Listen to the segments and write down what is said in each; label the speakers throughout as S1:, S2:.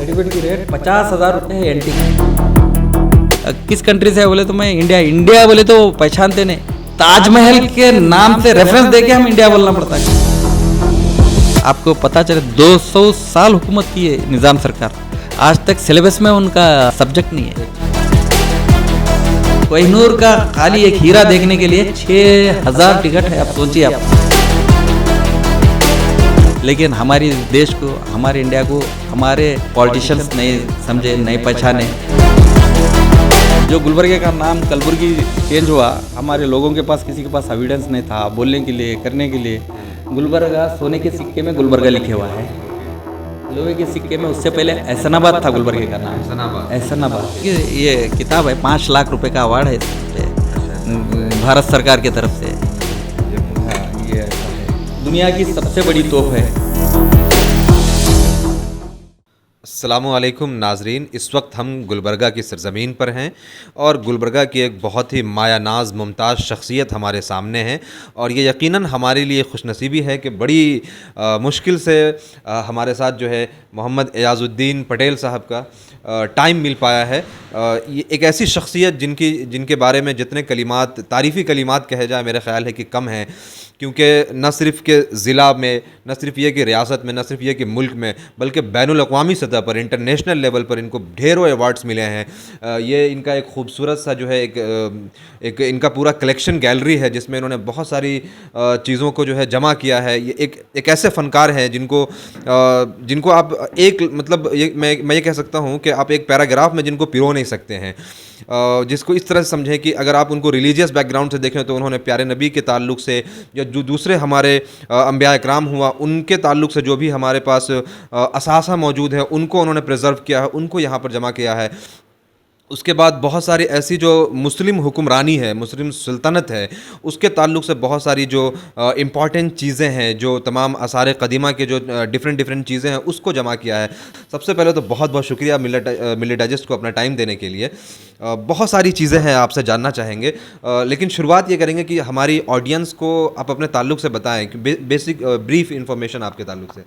S1: Certificate की rate 50,000 रुपये है एंटी। किस कंट्री से है बोले तो मैं इंडिया बोले तो पहचानते नहीं, ताजमहल के नाम से रेफरेंस देके हम इंडिया बोलना पड़ता है। आपको पता चले 200 साल हुकूमत की है निज़ाम सरकार, आज तक सिलेबस में उनका सब्जेक्ट नहीं है। कोहिनूर का खाली एक हीरा देखने के लिए 6,000 टिकट है, आप सोचिए आप। लेकिन हमारी देश को, हमारे इंडिया को हमारे पॉलिटिशियंस नहीं समझे, नहीं पहचाने। जो गुलबर्गे का नाम कलबुर्गी चेंज हुआ, हमारे लोगों के पास किसी के पास एविडेंस नहीं था बोलने के लिए, करने के लिए। गुलबर्गा सोने के सिक्के में गुलबर्गा लिखे हुआ है, लोहे के सिक्के में उससे पहले एहसनाबाद था गुलबर्गे का नाम, एहसनाबाद। ये किताब है, 5 लाख रुपए का अवार्ड है भारत सरकार की तरफ से। हाँ, ये दुनिया की सबसे बड़ी तोप है।
S2: अस्सलामुअलैकुम नाजरीन, इस वक्त हम गुलबर्गा की सरज़मीन पर हैं और गुलबर्गा की एक बहुत ही माया नाज मुमताज़ शख्सियत हमारे सामने है। और ये यकीनन हमारे लिए खुशनसीबी है कि बड़ी मुश्किल से हमारे साथ जो है मोहम्मद एजाज़ुद्दीन पटेल साहब का टाइम मिल पाया है। ये एक ऐसी शख्सियत जिनके बारे में जितने कलिमात, तारीफ़ी कलिमात कहे जाए, मेरा ख़्याल है कि कम हैं। क्योंकि न सिर्फ़ के ज़िला में, न सिर्फ ये कि रियासत में, न सिर्फ ये कि मुल्क में, बल्कि बैनुल-अक़वामी सतह पर, इंटरनेशनल लेवल पर इनको ढेरों अवार्ड्स मिले हैं। ये इनका एक खूबसूरत सा जो है एक इनका पूरा कलेक्शन गैलरी है जिसमें इन्होंने बहुत सारी चीज़ों को जो है जमा किया है। ये एक ऐसे फ़नकार हैं जिनको आप एक मतलब ये मैं ये कह सकता हूँ कि आप एक पैराग्राफ में जिनको पिरो नहीं सकते हैं। जिसको इस तरह से समझें कि अगर आप उनको रिलीजियस बैकग्राउंड से देखें तो उन्होंने प्यारे नबी के ताल्लुक़ से, या जो दूसरे हमारे अंबिया इकराम हुआ उनके ताल्लुक़ से जो भी हमारे पास असासा मौजूद है उनको उन्होंने प्रिजर्व किया है, उनको यहाँ पर जमा किया है। उसके बाद बहुत सारी ऐसी जो मुस्लिम हुक्मरानी है, मुस्लिम सुल्तनत है, उसके ताल्लुक़ से बहुत सारी जो इम्पॉर्टेंट चीज़ें हैं, जो तमाम आसार क़दीमा के जो डिफरेंट चीज़ें हैं, उसको जमा किया है। सबसे पहले तो बहुत बहुत शुक्रिया मिलेट डाइजेस्ट को अपना टाइम देने के लिए। बहुत सारी चीज़ें हैं आपसे जानना चाहेंगे, लेकिन शुरुआत ये करेंगे कि हमारी ऑडियंस को आप अपने ताल्लुक़ से बताएँ कि बेसिक ब्रीफ इंफॉर्मेशन आपके ताल्लुक़ से।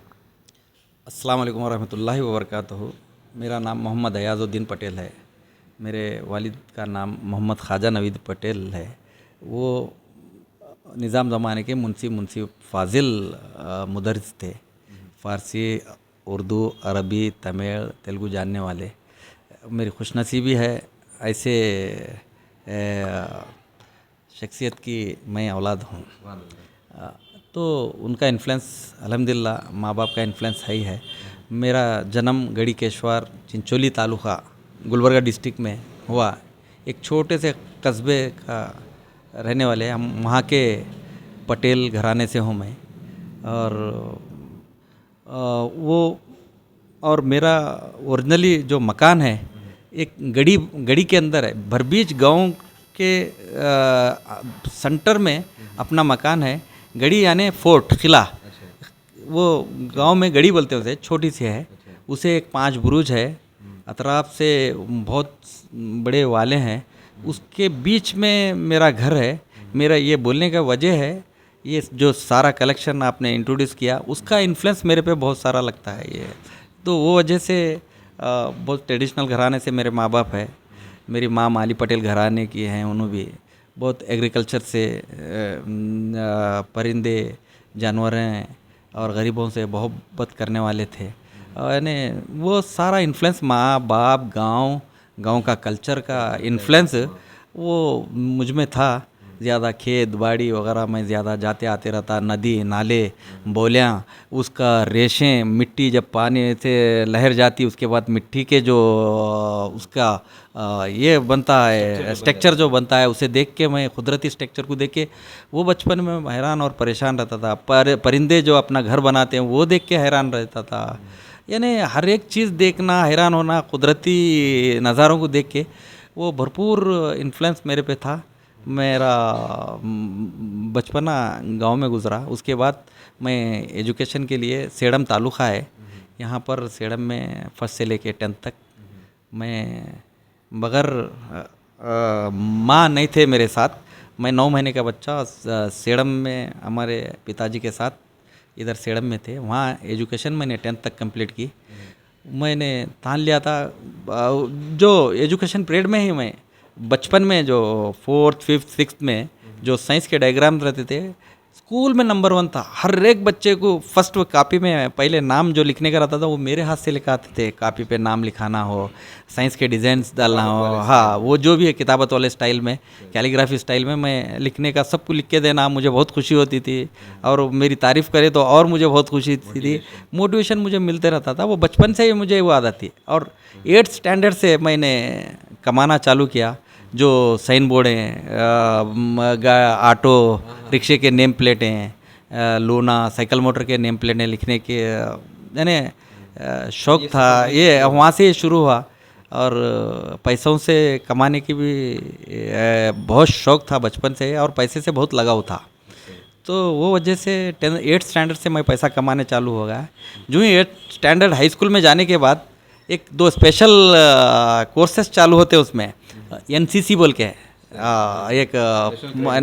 S1: अस्सलाम वालेकुम रहमतुल्लाहि व बरकातहू। मेरा नाम मोहम्मद एजाज़ुद्दीन पटेल है। मेरे वालिद का नाम मोहम्मद ख्वाजा नवीद पटेल है। वो निज़ाम ज़माने के मुंशी फ़ाज़िल मुदर्रिस थे। फ़ारसी, उर्दू, अरबी, तमिल, तेलुगु जानने वाले। मेरी खुशनसीबी है ऐसे शख्सियत की मैं औलाद हूँ। तो उनका इन्फ्लुएंस अल्हम्दुलिल्लाह, माँ बाप का इन्फ्लुएंस है ही है। मेरा जन्म गढ़ी केशवार, चिंचोली तालुका, गुलबर्गा डिस्ट्रिक्ट में हुआ। एक छोटे से कस्बे का रहने वाले हम, वहाँ के पटेल घराने से हूँ मैं। और मेरा ओरिजिनली जो मकान है एक गढ़ी के अंदर है, भरबीज गांव के सेंटर में अपना मकान है। गढ़ी यानी फोर्ट, किला। वो गांव में गढ़ी बोलते हैं उसे, छोटी सी है। उसे एक 5 बुरुज है, अतराफ से बहुत बड़े वाले हैं, उसके बीच में मेरा घर है। मेरा ये बोलने का वजह है, ये जो सारा कलेक्शन आपने इंट्रोड्यूस किया उसका इन्फ्लुएंस मेरे पे बहुत सारा लगता है। ये तो वो वजह से बहुत ट्रेडिशनल घराने से मेरे माँ बाप है। मेरी माँ माली पटेल घराने की हैं, उन्होंने भी बहुत एग्रीकल्चर से, परिंदे, जानवरें और गरीबों से मोहब्बत करने वाले थे। यानी वो सारा इन्फ्लुएंस माँ बाप, गांव का कल्चर का इन्फ्लुएंस वो मुझ में था। ज़्यादा खेत बाड़ी वगैरह में ज़्यादा जाते आते रहता, नदी नाले बोलियाँ, उसका रेशें, मिट्टी जब पानी से लहर जाती उसके बाद मिट्टी के जो उसका ये बनता है, स्ट्रक्चर जो बनता है, उसे देख के मैं कुदरती स्ट्रक्चर को देख के वो बचपन में हैरान और परेशान रहता था। परिंदे जो अपना घर बनाते हैं वो देख के हैरान रहता था। यानी हर एक चीज़ देखना, हैरान होना कुदरती नज़ारों को देख के, वो भरपूर इन्फ्लुएंस मेरे पे था। मेरा बचपना गांव में गुज़रा। उसके बाद मैं एजुकेशन के लिए सेडम तालुका है, यहाँ पर सेडम में फर्स्ट से लेके 10th तक मैं, बगैर माँ नहीं थे मेरे साथ, मैं 9 महीने का बच्चा सेडम में हमारे पिताजी के साथ इधर सेडम में थे। वहाँ एजुकेशन मैंने 10th तक कंप्लीट की। मैंने ठान लिया था। जो एजुकेशन पीरियड में ही मैं बचपन में जो फोर्थ फिफ्थ सिक्स्थ में जो साइंस के डायग्राम रहते थे, स्कूल में नंबर वन था। हर एक बच्चे को फर्स्ट कापी में पहले नाम जो लिखने का रहता था वो मेरे हाथ से लिखाते थे। कापी पे नाम लिखाना हो, साइंस के डिज़ाइंस डालना हो, हाँ वो जो भी है किताबत वाले स्टाइल में, कैलीग्राफी स्टाइल में मैं लिखने का सबको लिख के देना, मुझे बहुत खुशी होती थी। और मेरी तारीफ़ करे तो और मुझे बहुत खुशी थी, मोटिवेशन मुझे मिलते रहता था। वो बचपन से ही मुझे वो आदत थी। और 8th स्टैंडर्ड से मैंने कमाना चालू किया। जो साइन बोर्ड हैं, ऑटो रिक्शे के नेम प्लेटें हैं, लूना साइकिल मोटर के नेम प्लेटें लिखने के यानी शौक़ था। ये वहाँ से शुरू हुआ। और पैसों से कमाने की भी बहुत शौक़ था बचपन से, और पैसे से बहुत लगाव था। तो वो वजह से 8th स्टैंडर्ड से मैं पैसा कमाने चालू हो गया। जो ही 8th स्टैंडर्ड हाई स्कूल में जाने के बाद एक दो स्पेशल कोर्सेस चालू होते उसमें, एनसीसी बोल के एक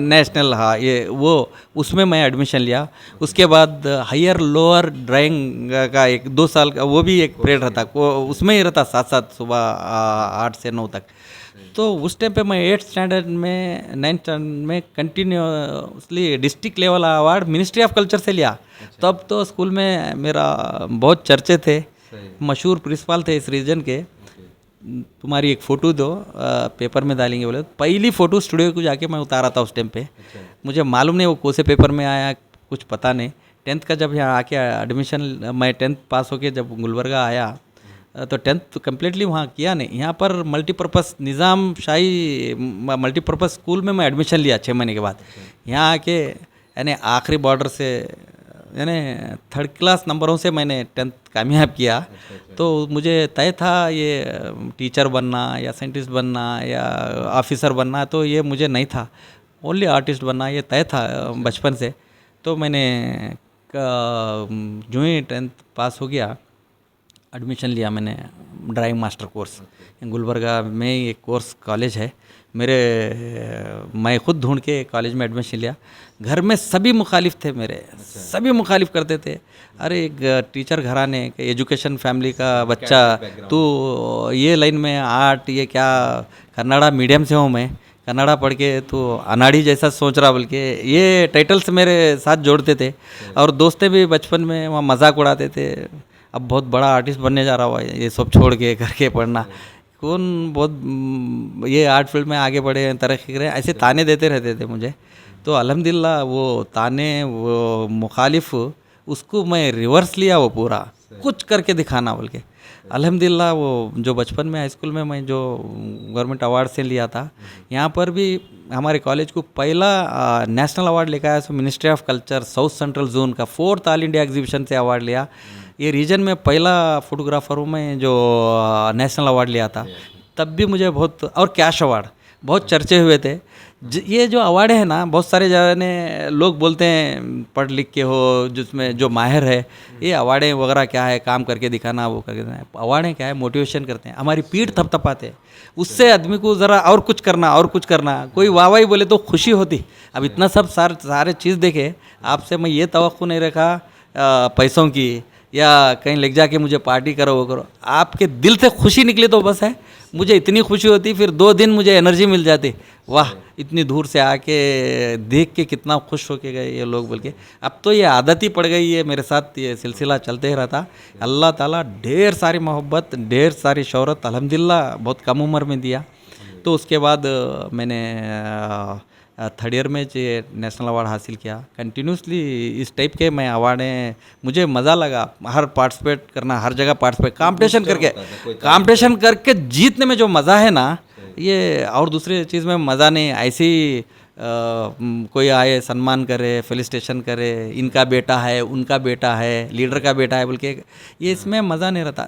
S1: नेशनल, हाँ ये वो, उसमें मैं एडमिशन लिया। उसके बाद हायर लोअर ड्राइंग का 1-2 साल का वो भी एक पीरियड रहता, उसमें ही रहता 7 सुबह 8 से 9 तक। तो उस टाइम पे मैं 8th स्टैंडर्ड में 9th स्टैंडर्ड में continuously district level award ministry of culture से लिया। तब तो स्कूल में मेरा बहुत चर्चे थे, मशहूर प्रिंसिपल थे इस रीजन के। तुम्हारी एक फ़ोटो दो, पेपर में डालेंगे बोले। पहली फ़ोटो स्टूडियो को जाके मैं उतारा था उस टाइम पे। मुझे मालूम नहीं वो कौन से पेपर में आया, कुछ पता नहीं। 10th का जब यहाँ आके एडमिशन, मैं 10th पास होके जब गुलबर्गा आया तो 10th तो कम्प्लीटली वहाँ किया नहीं। यहाँ पर मल्टीपर्पज़ निज़ाम शाही मल्टीपर्पज़ स्कूल में मैं एडमिशन लिया 6 महीने के बाद। यहाँ आके यानी आखिरी बॉर्डर से यानी 3rd क्लास नंबरों से मैंने 10th कामयाब किया। तो मुझे तय था ये टीचर बनना या साइंटिस्ट बनना या ऑफिसर बनना, तो ये मुझे नहीं था। ओनली आर्टिस्ट बनना ये तय था बचपन से। तो मैंने जो ही 10th पास हो गया, एडमिशन लिया मैंने ड्राइंग मास्टर कोर्स। गुलबर्गा में एक कोर्स कॉलेज है मैं खुद ढूंढ के कॉलेज में एडमिशन लिया। घर में सभी मुखालिफ थे मेरे, सभी मुखालिफ करते थे। अरे एक टीचर घराने एजुकेशन फैमिली का बच्चा, तू ये लाइन में आर्ट, ये क्या, कन्नड़ा मीडियम से हूँ मैं, कन्नड़ा पढ़ के तू अनाड़ी जैसा सोच रहा, बल्कि ये टाइटल्स मेरे साथ जोड़ते थे। और दोस्तें भी बचपन में वहाँ मजाक उड़ाते थे, अब बहुत बड़ा आर्टिस्ट बनने जा रहा हुआ है, ये सब छोड़ के करके पढ़ना, कौन बहुत ये आर्ट फील्ड में आगे बढ़े, तरक्की करें, ऐसे ताने देते रहते थे मुझे। तो अल्हम्दुलिल्लाह वो ताने, वो मुखालिफ, उसको मैं रिवर्स लिया, वो पूरा कुछ करके दिखाना बोल के। अल्हम्दुलिल्लाह वो जो बचपन में हाई स्कूल में मैं जो गवर्नमेंट अवार्ड से लिया था, यहाँ पर भी हमारे कॉलेज को पहला नेशनल अवार्ड लेकर आया। सो ministry of culture south central zone का 4th ऑल इंडिया एग्जीबिशन से अवार्ड लिया। ये रीजन में पहला फोटोग्राफर हूँ मैं जो नेशनल अवार्ड लिया था। तब भी मुझे बहुत, और कैश अवार्ड बहुत चर्चे हुए थे। ये जो अवार्ड है ना, बहुत सारे जाने लोग बोलते हैं पढ़ लिख के हो, जिसमें जो माहिर है, ये अवार्डें वगैरह क्या है, काम करके दिखाना, वो करके दिखाना। अवार्डें क्या है, मोटिवेशन करते हैं, हमारी पीठ थपथपाते हैं, उससे आदमी को ज़रा और कुछ करना, और कुछ करना। कोई वाह वाही बोले तो खुशी होती। अब इतना सब सारे चीज़ देखे, आपसे मैं ये तवक्को नहीं रखा पैसों की, या कहीं ले जाके मुझे पार्टी करो वो करो। आपके दिल से खुशी निकले तो बस है, मुझे इतनी खुशी होती, फिर 2 दिन मुझे एनर्जी मिल जाती। वाह, इतनी दूर से आके देख के कितना खुश होके गए ये लोग बोल के। अब तो ये आदत ही पड़ गई है मेरे साथ, ये सिलसिला चलते ही रहता। अल्लाह ताला ढेर सारी मोहब्बत, ढेर सारी शोहरत अल्हम्दुलिल्लाह बहुत कम उम्र में दिया। तो उसके बाद मैंने 3rd ईयर में जो नेशनल अवार्ड हासिल किया। कंटिन्यूसली इस टाइप के मैं अवार्डें, मुझे मज़ा लगा हर पार्टिसिपेट करना, हर जगह पार्टिसिपेट, कंपटीशन करके जीतने में जो मज़ा है ना, ये और दूसरी चीज़ में मज़ा नहीं। ऐसे ही कोई आए सम्मान करे, फेलिसिटेशन करे, इनका बेटा है, उनका बेटा है, लीडर का बेटा है बोल के, ये इसमें मज़ा नहीं रहता।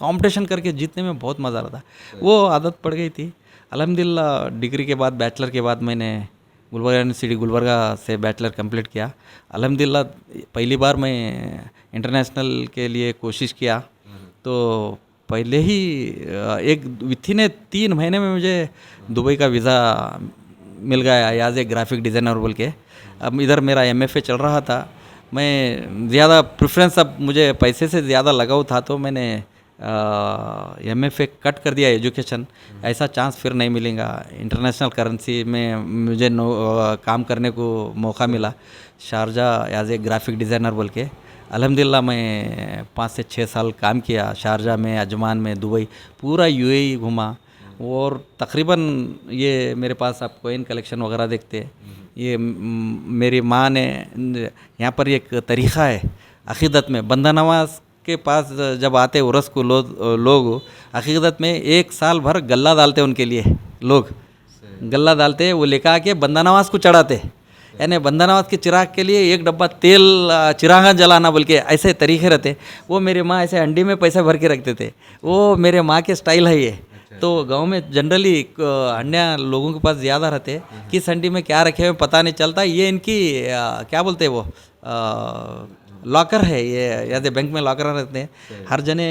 S1: कंपटीशन करके जीतने में बहुत मज़ा रहता। वो आदत पड़ गई थी। अल्हम्दुलिल्लाह डिग्री के बाद, बैचलर के बाद मैंने गुलबर्गा यूनिवर्सिटी गुलबर्गा से बैचलर कंप्लीट किया। अल्हम्दुलिल्लाह पहली बार मैं इंटरनेशनल के लिए कोशिश किया, तो पहले ही विथिन 3 महीने में मुझे दुबई का वीज़ा मिल गया एज ए ग्राफिक डिज़ाइनर बोल के। अब इधर मेरा MFA चल रहा था। मैं ज़्यादा प्रेफरेंस, अब मुझे पैसे से ज़्यादा लगाव था, तो मैंने MFA कट कर दिया एजुकेशन, ऐसा चांस फिर नहीं मिलेगा। इंटरनेशनल करेंसी में मुझे काम करने को मौका मिला Sharjah as a graphic designer बोल के। अल्हम्दुलिल्लाह मैं 5 से 6 साल काम किया शारजा में, अजमान में, दुबई, पूरा UAE घूमा। और तकरीबन ये मेरे पास आप कोइन कलेक्शन वगैरह देखते हैं, ये मेरी माँ ने, यहाँ पर एक तरीक़ा है अक़ीदत में, बंदा नवाज के पास जब आते उरस को लोग अक़ीदत में 1 साल भर गल्ला डालते, उनके लिए लोग गल्ला डालते, वो लेकर आके बंदा नवाज को चढ़ाते, यानी बंदा नवाज के चिराग के लिए 1 डब्बा तेल चिरागा जलाना बोल के, ऐसे तरीके रहते। वो मेरे माँ ऐसे हंडी में पैसा भर के रखते थे, वो मेरे माँ के स्टाइल है ये। तो गांव में जनरली हंडियाँ लोगों के पास ज़्यादा रहते, किस हंडी में क्या रखे हुए पता नहीं चलता। ये इनकी क्या बोलते हैं वो लॉकर है, ये जैसे बैंक में लॉकर रहते हैं, हर जने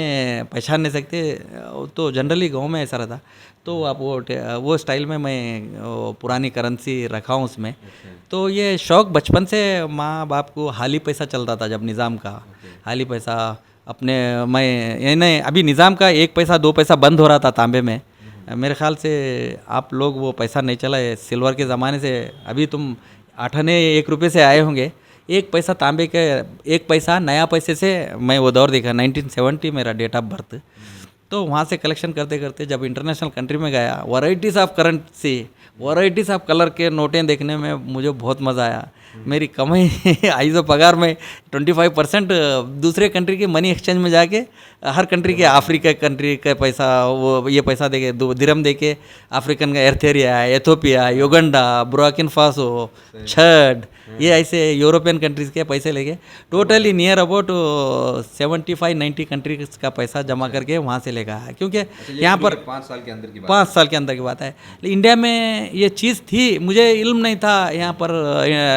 S1: पहचान नहीं सकते। तो जनरली गांव में ऐसा रहता। तो आप वो स्टाइल में मैं पुरानी करेंसी रखा हूँ उसमें। तो ये शौक़ बचपन से माँ बाप को, हाली पैसा चलता था जब निज़ाम का, हाली पैसा अपने, मैं ये नहीं, अभी निज़ाम का 1 पैसा 2 पैसा बंद हो रहा था तांबे में। मेरे ख्याल से आप लोग वो पैसा नहीं चला है सिल्वर के ज़माने से, अभी तुम 8 आने 1 रुपये से आए होंगे। 1 पैसा तांबे के, 1 पैसा नया पैसे से मैं वो दौर देखा, 1970 मेरा डेट ऑफ बर्थ। तो वहाँ से कलेक्शन करते करते जब इंटरनेशनल कंट्री में गया, varieties of currency, varieties of colour के नोटें देखने में मुझे बहुत मज़ा आया। मेरी कमाई आई जो पगार में 25% दूसरे कंट्री के मनी एक्सचेंज में जाके, हर कंट्री के, अफ्रीका कंट्री का पैसा, वो ये पैसा देके, दिरहम देके अफ्रीकन का एर्थेरिया, एथोपिया, युगांडा, बुर्किना फासो, छड, ये ऐसे यूरोपियन कंट्रीज़ के पैसे लेके टोटली नियर अबाउट 75-90 कंट्रीज़ का पैसा जमा करके वहाँ से लेकर आया। क्योंकि यहाँ पर
S2: 5 साल के अंदर की बात
S1: 5 साल के अंदर की बात है। इंडिया में ये चीज़ थी, मुझे इल्म नहीं था। यहाँ पर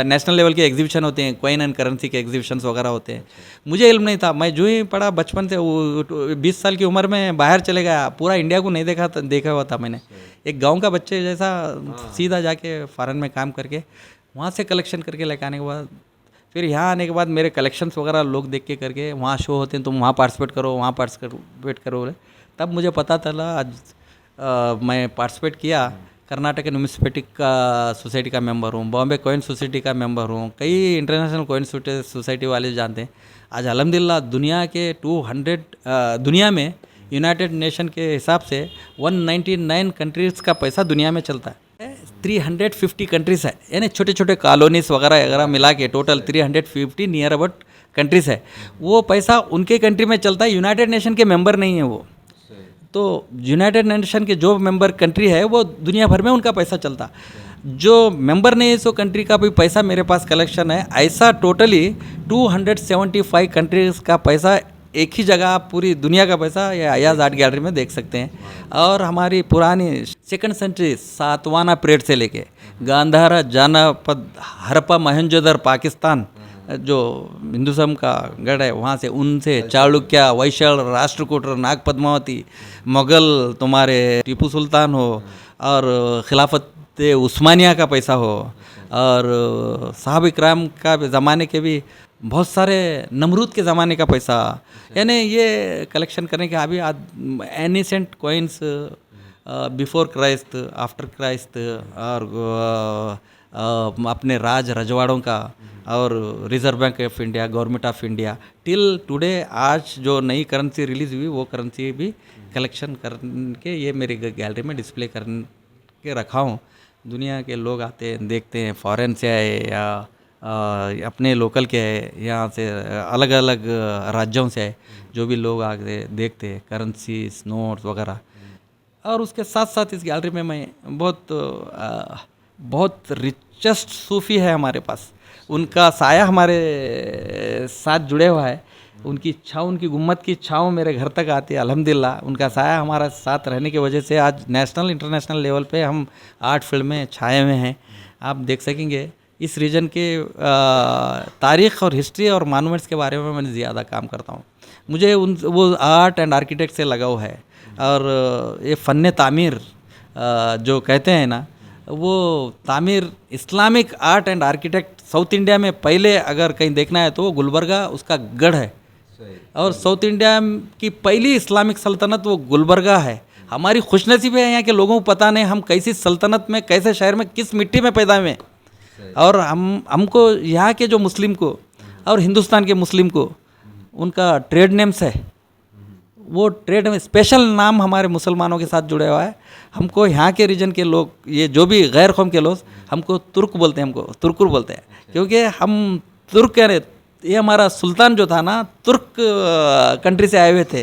S1: नेशनल लेवल के एग्जीबिशन होते हैं, कॉइन एंड करेंसी के एग्जीबिशंस वगैरह होते हैं, मुझे इल्म नहीं था। मैं जो ही पढ़ा बचपन से, 20 साल की उम्र में बाहर चले गया, पूरा इंडिया को नहीं देखा हुआ था मैंने। एक गाँव का बच्चे जैसा सीधा जाके फ़ॉरेन में काम करके वहाँ से कलेक्शन करके लेकर आने के बाद, फिर यहाँ आने के बाद मेरे कलेक्शंस वगैरह लोग देख के करके, वहाँ शो होते हैं, तुम वहाँ पार्टिसिपेट करो, वहाँ पार्टिसिपेट करो। तब मुझे पता चला, आज मैं पार्टिसिपेट किया। कर्नाटक न्यूमिस्मेटिक का सोसाइटी का मेंबर हूँ, बॉम्बे कॉइन सोसाइटी का मेंबर हूँ, कई इंटरनेशनल कॉइन सोसाइटी वाले जानते हैं। आज अल्हम्दुलिल्लाह दुनिया के 200 दुनिया में यूनाइटेड नेशन के हिसाब से 199 कंट्रीज़ का पैसा दुनिया में चलता है। 350 कंट्रीज़ है, यानी छोटे छोटे कॉलोनीज़ वगैरह वगैरह मिला के टोटल 350 नियर अबाउट कंट्रीज़ है। वो पैसा उनके कंट्री में चलता है, यूनाइटेड नेशन के मेंबर नहीं है वो। तो यूनाइटेड नेशन के जो मेंबर कंट्री है वो दुनिया भर में उनका पैसा चलता। जो मेंबर नहीं है सो कंट्री का भी पैसा मेरे पास कलेक्शन है। ऐसा टोटली 275 कंट्रीज़ का पैसा एक ही जगह, आप पूरी दुनिया का पैसा ये अयाज आर्ट गैलरी में देख सकते हैं। और हमारी पुरानी 2nd सेंचुरी सातवाना पीरियड से लेके गांधार, जानपद, हरप्पा, मोहनजोदड़ो, पाकिस्तान जो हिंदुज़म का गढ़ है, वहाँ से, उनसे चालुक्य, वैशाल, राष्ट्रकूट, नाग पद्मावती, मुग़ल, तुम्हारे टीपू सुल्तान हो, और खिलाफत उस्मानिया का पैसा हो, और साहब इकराम का ज़माने के भी बहुत सारे, नमरूद के ज़माने का पैसा, यानी ये कलेक्शन करने के अभी ancient coins, before Christ, after Christ, और अपने राज रजवाड़ों का, और reserve bank of India, government of India, till today आज जो नई करेंसी रिलीज़ हुई वो करेंसी भी कलेक्शन करके ये मेरी गैलरी में डिस्प्ले करके रखा हूँ। दुनिया के लोग आते हैं, देखते हैं, फॉरेन से आए या अपने लोकल के आए, यहाँ से अलग अलग राज्यों से आए, जो भी लोग आके देखते हैं करेंसीज, नोट्स वगैरह। और उसके साथ साथ इस गैलरी में मैं बहुत रिचेस्ट सूफ़ी है हमारे पास, उनका साया हमारे साथ जुड़े हुआ है। उनकी छाँव, उनकी गुम्मत की छाँव मेरे घर तक आती है। अल्हम्दुलिल्लाह उनका साया हमारा साथ रहने की वजह से आज नेशनल इंटरनेशनल लेवल पे हम आर्ट फील्ड में छाए हुए हैं। आप देख सकेंगे इस रीजन के तारीख़ और हिस्ट्री और मानूमेंट्स के बारे में मैं ज़्यादा काम करता हूँ। मुझे वो आर्ट एंड आर्किटेक्ट से लगाव है। और ये फ़न तामीर जो कहते हैं ना, वो तामीर, Islamic art and architect south India में पहले अगर कहीं देखना है तो गुलबर्गा उसका गढ़ है। और साउथ इंडिया की पहली इस्लामिक सल्तनत वो गुलबर्गा है। हमारी खुशनसीबी है यहाँ के लोगों को पता नहीं हम कैसी सल्तनत में, कैसे शहर में, किस मिट्टी में पैदा हुए। और हमको यहाँ के जो मुस्लिम को और हिंदुस्तान के मुस्लिम को उनका ट्रेड नेम्स है, वो ट्रेड में स्पेशल नाम हमारे मुसलमानों के साथ जुड़े हुआ है। हमको यहाँ के रीजन के लोग, ये जो भी गैर कौम के लोग, हमको तुर्क बोलते हैं, हमको तुर्कुर बोलते हैं, क्योंकि हम तुर्क कह रहे। ये हमारा सुल्तान जो था ना, तुर्क कंट्री से आए हुए थे।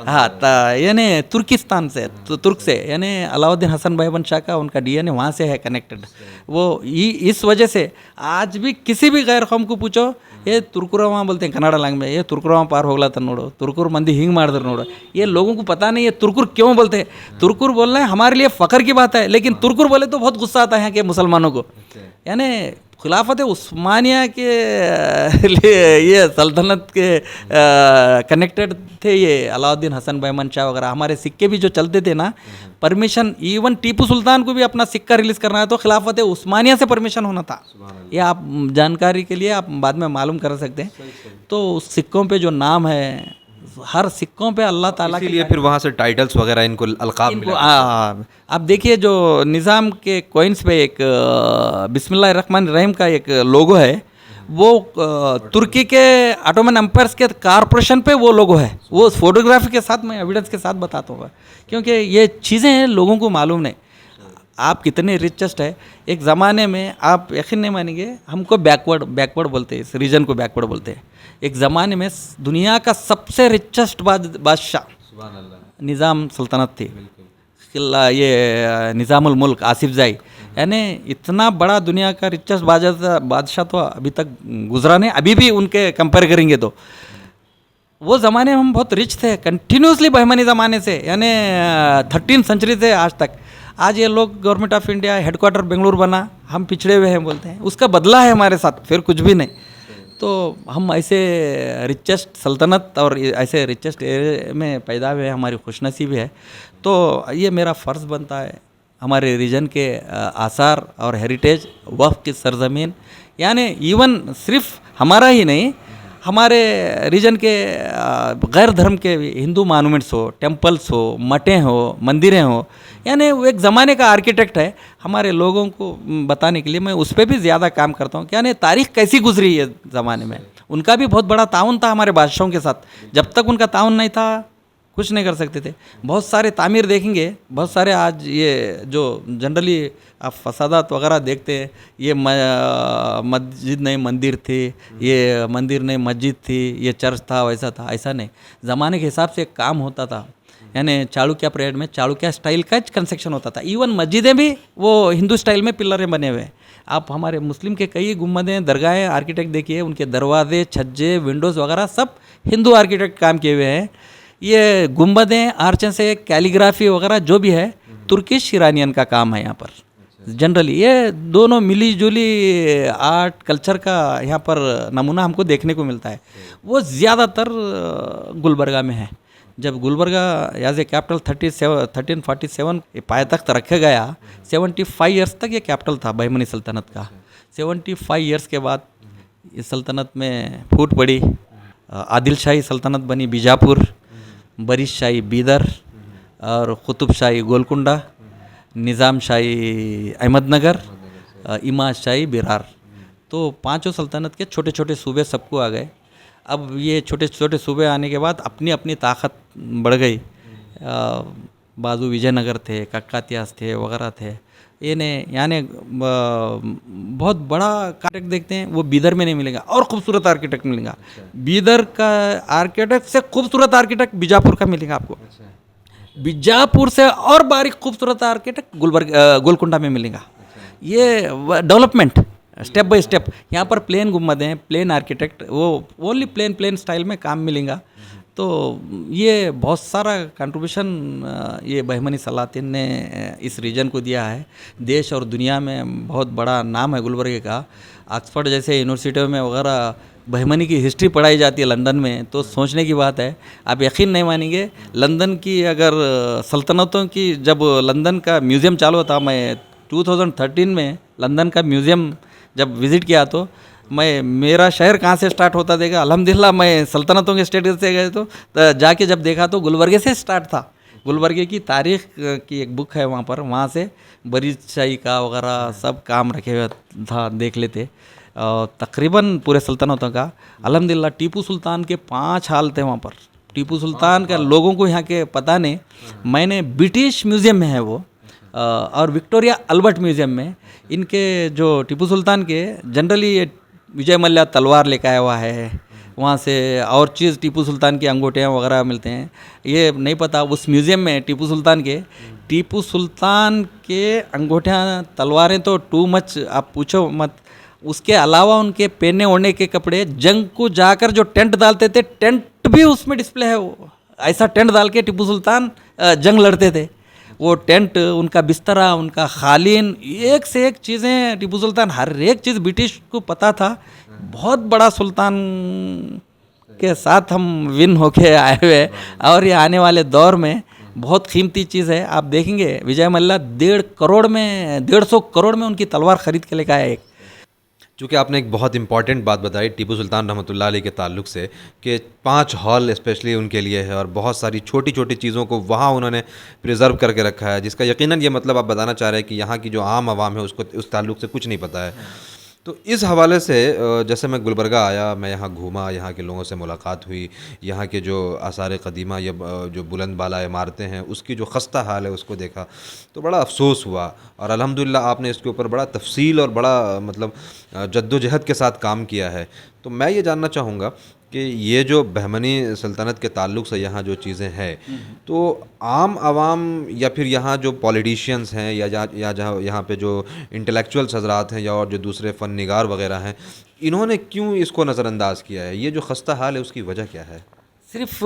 S1: हाँ, यानी तुर्किस्तान से, तो तुर्क से, यानी अलाउद्दीन हसन भाईबंद शाह का उनका डीएनए वहाँ से है कनेक्टेड। वो इस वजह से आज भी किसी भी गैर कौम को पूछो, ये तुर्कुरवा बोलते हैं कन्नड़ लैंग्वेज में, ये तुर्कुरवा पार होगला था नोड़ो, तुर्कुर मंदी हिंग मार दर नोड़ो। ये लोगों को पता नहीं है तुर्कुर क्यों बोलते हैं। तुर्कुर बोलना है हमारे लिए फ़ख्र की बात है, लेकिन तुर्कुर बोले तो बहुत गुस्सा आता है यहाँ के मुसलमानों को। यानी खिलाफत उस्मानिया के लिए ये सल्तनत के कनेक्टेड थे, ये अलाउद्दीन हसन बैमन शाह वगैरह। हमारे सिक्के भी जो चलते थे ना, परमिशन इवन टीपू सुल्तान को भी अपना सिक्का रिलीज़ करना है तो खिलाफत उस्मानिया से परमिशन होना था। ये आप जानकारी के लिए आप बाद में मालूम कर सकते हैं। तो उस सिक्कों पे जो नाम है, हर सिक्कों पे अल्लाह ताला के
S2: इसीलिए फिर वहाँ से टाइटल्स वगैरह इनको अलकाब मिला।
S1: आप देखिए जो निज़ाम के कॉइन्स पे एक बिस्मिल्लाहिर्रहमानिर्रहीम का एक लोगो है, वो तुर्की के ऑटोमन एम्पायर्स के कारपोरेशन पे वो लोगो है। वो फोटोग्राफी के साथ मैं एविडेंस के साथ बताता हूँ, क्योंकि ये चीज़ें लोगों को मालूम नहीं। आप कितने रिचेस्ट है। एक ज़माने में आप यकीन नहीं मानेंगे, हमको बैकवर्ड बोलते हैं, इस रीजन को बैकवर्ड बोलते हैं। एक ज़माने में दुनिया का सबसे रिचेस्ट बादशाह निज़ाम सल्तनत थी, ये निज़ामुल मुल्क आसिफ जाई। यानी इतना बड़ा दुनिया का रिचेस्ट बादशाह तो अभी तक गुजरा नहीं, अभी भी उनके कंपेयर करेंगे तो। वो ज़माने में हम बहुत रिच थे, कंटिन्यूसली बहमनी ज़माने से, यानी 13वीं सेंचुरी से आज तक। आज ये लोग government of India headquarter Bengaluru बना, हम पिछड़े हुए हैं बोलते हैं। उसका बदला है हमारे साथ, फिर कुछ भी नहीं। तो हम ऐसे रिचेस्ट सल्तनत और ऐसे रिचेस्ट एरिया में पैदा हुए, हमारी खुशनसीबी है। तो ये मेरा फ़र्ज़ बनता है हमारे रीजन के आसार और हेरिटेज, वक़्फ़ की सरज़मीन, यानी इवन सिर्फ हमारा ही नहीं, हमारे रीजन के गैर धर्म के हिंदू मॉन्यूमेंट्स हो, टेम्पल्स हो, मठें हो, मंदिरें हो, यानी वो एक ज़माने का आर्किटेक्ट है। हमारे लोगों को बताने के लिए मैं उस पर भी ज़्यादा काम करता हूँ, यानी तारीख़ कैसी गुजरी है ज़माने में। उनका भी बहुत बड़ा ताउन था हमारे बादशाहों के साथ। जब तक उनका ताउन नहीं था कुछ नहीं कर सकते थे। बहुत सारे तामीर देखेंगे, बहुत सारे आज ये जो जनरली आप फसादात वगैरह देखते हैं, ये मस्जिद नहीं मंदिर थी, ये मंदिर नहीं मस्जिद थी, ये चर्च था, वैसा था, ऐसा नहीं। ज़माने के हिसाब से काम होता था। यानी चालुक्य पीरियड में चालुक्य स्टाइल का कंस्ट्रक्शन होता था। इवन मस्जिदें भी वो हिंदू स्टाइल में पिलरें बने हुए हैं। आप हमारे मुस्लिम के कई गुम्बदें, दरगाहें, आर्किटेक्ट देखिए, उनके दरवाजे, छज्जे, विंडोज़ वगैरह सब हिंदू आर्किटेक्ट काम किए हुए हैं। ये गुम्बदें, आर्चें से कैलीग्राफी वगैरह जो भी है, तुर्किश ईरानियन का काम है यहाँ पर। जनरली ये दोनों मिली जुली आर्ट कल्चर का यहाँ पर नमूना हमको देखने को मिलता है। वो ज़्यादातर गुलबर्गा में है। जब गुलबर्गा एज ए कैपिटल 1347 पायतख्त रखा गया, 75 ईयर्स तक ये कैपिटल था बहमनी सल्तनत का। 75 ईयर्स के बाद इस सल्तनत में फूट पड़ी। आदिल शाही सल्तनत बनी बीजापुर, बरीश शाही बीदर और कुतुब शाही गोलकुंडा, निज़ाम शाही अहमदनगर, इमाद शाही बिरार। तो पांचों सल्तनत के छोटे छोटे सूबे सबको आ गए। अब ये छोटे छोटे सूबे आने के बाद अपनी अपनी ताकत बढ़ गई। बाजू विजयनगर थे, कक्कातियास थे वगैरह थे। यानी बहुत बड़ा आर्किटेक्ट देखते हैं वो बीदर में नहीं मिलेगा, और खूबसूरत आर्किटेक्ट मिलेगा। बीदर का आर्किटेक्ट से खूबसूरत आर्किटेक्ट बीजापुर का मिलेगा आपको। बीजापुर से और बारीक खूबसूरत आर्किटेक्ट गोलकुंडा में मिलेगा। ये डेवलपमेंट स्टेप बाय स्टेप। यहाँ पर प्लेन गुम्बदें, प्लेन आर्किटेक्ट, वो ओनली प्लेन स्टाइल में काम मिलेगा। तो ये बहुत सारा कंट्रीब्यूशन ये बहमनी सलातिन ने इस रीजन को दिया है। देश और दुनिया में बहुत बड़ा नाम है गुलबर्गे का। ऑक्सफोर्ड जैसे यूनिवर्सिटियों में वगैरह बहमनी की हिस्ट्री पढ़ाई जाती है लंदन में, तो सोचने की बात है। आप यकीन नहीं मानेंगे, लंदन की अगर सल्तनतों की जब लंदन का म्यूज़ियम चालू था, मैं 2013 में लंदन का म्यूज़ियम जब विज़िट किया तो मैं मेरा शहर कहाँ से स्टार्ट होता देखा, अल्हम्दुलिल्लाह मैं सल्तनतों के स्टेट से गए तो जाके जब देखा तो गुलबर्गे से स्टार्ट था। गुलबर्गे की तारीख़ की एक बुक है वहाँ पर, वहाँ से बरीद शाही का वगैरह सब काम रखे हुए था, देख लेते। तकरीबन पूरे सल्तनतों का अल्हम्दुलिल्लाह टीपू सुल्तान के 5 हाल थे वहाँ पर। टीपू सुल्तान का लोगों को यहाँ के पता नहीं, मैंने ब्रिटिश म्यूज़ियम में है वो और विक्टोरिया अल्बर्ट म्यूज़ियम में इनके जो टीपू सुल्तान के जनरली ये विजय मल्ल्या तलवार लेकर आया हुआ है वहाँ से, और चीज़ टीपू सुल्तान की अंगूठियाँ वगैरह मिलते हैं। ये नहीं पता उस म्यूज़ियम में टीपू सुल्तान के अंगूठियाँ तलवारें तो टू मच, आप पूछो मत। उसके अलावा उनके पहनने ओढ़ने के कपड़े, जंग को जाकर जो टेंट डालते थे, टेंट भी उसमें डिस्प्ले है। वो ऐसा टेंट डाल के टीपू सुल्तान जंग लड़ते थे। वो टेंट, उनका बिस्तरा, उनका खालीन, एक से एक चीज़ें टीपू सुल्तान, हर एक चीज़ ब्रिटिश को पता था। बहुत बड़ा सुल्तान के साथ हम विन होके आए हुए, और ये आने वाले दौर में बहुत कीमती चीज़ है। आप देखेंगे विजय मल्ल्या 150 करोड़ में उनकी तलवार खरीद के लेकर आए एक।
S2: चूँकि आपने एक बहुत इंपॉर्टेंट बात बताई टीपू सुल्तान रहमतुल्लाह अलैह के ताल्लुक़ से, कि 5 हॉल स्पेशली उनके लिए है और बहुत सारी छोटी छोटी चीज़ों को वहाँ उन्होंने प्रिजर्व करके रखा है, जिसका यकीनन ये मतलब आप बताना चाह रहे हैं कि यहाँ की जो आम आवाम है उसको उस ताल्लुक़ से कुछ नहीं पता है। तो इस हवाले से जैसे मैं गुलबर्गा आया, मैं यहाँ घूमा, यहाँ के लोगों से मुलाकात हुई, यहाँ के जो आसार क़दीमा या जो बुलंद बाला इमारतें हैं उसकी जो खस्ता हाल है उसको देखा तो बड़ा अफसोस हुआ। और अल्हम्दुलिल्लाह आपने इसके ऊपर बड़ा तफसील और बड़ा मतलब जद्दोजहद के साथ काम किया है। तो मैं ये जानना चाहूँगा कि ये जो बहमनी सल्तनत के ताल्लुक़ से यहाँ जो चीज़ें हैं, तो आम आवाम या फिर यहाँ जो पॉलिटिशियंस हैं या जहाँ यहाँ पे जो इंटेलेक्चुअल्स हजरात हैं या और जो दूसरे फ़न निगार वगैरह हैं, इन्होंने क्यों इसको नज़रअंदाज किया है? ये जो खस्ता हाल है उसकी वजह क्या है?
S1: सिर्फ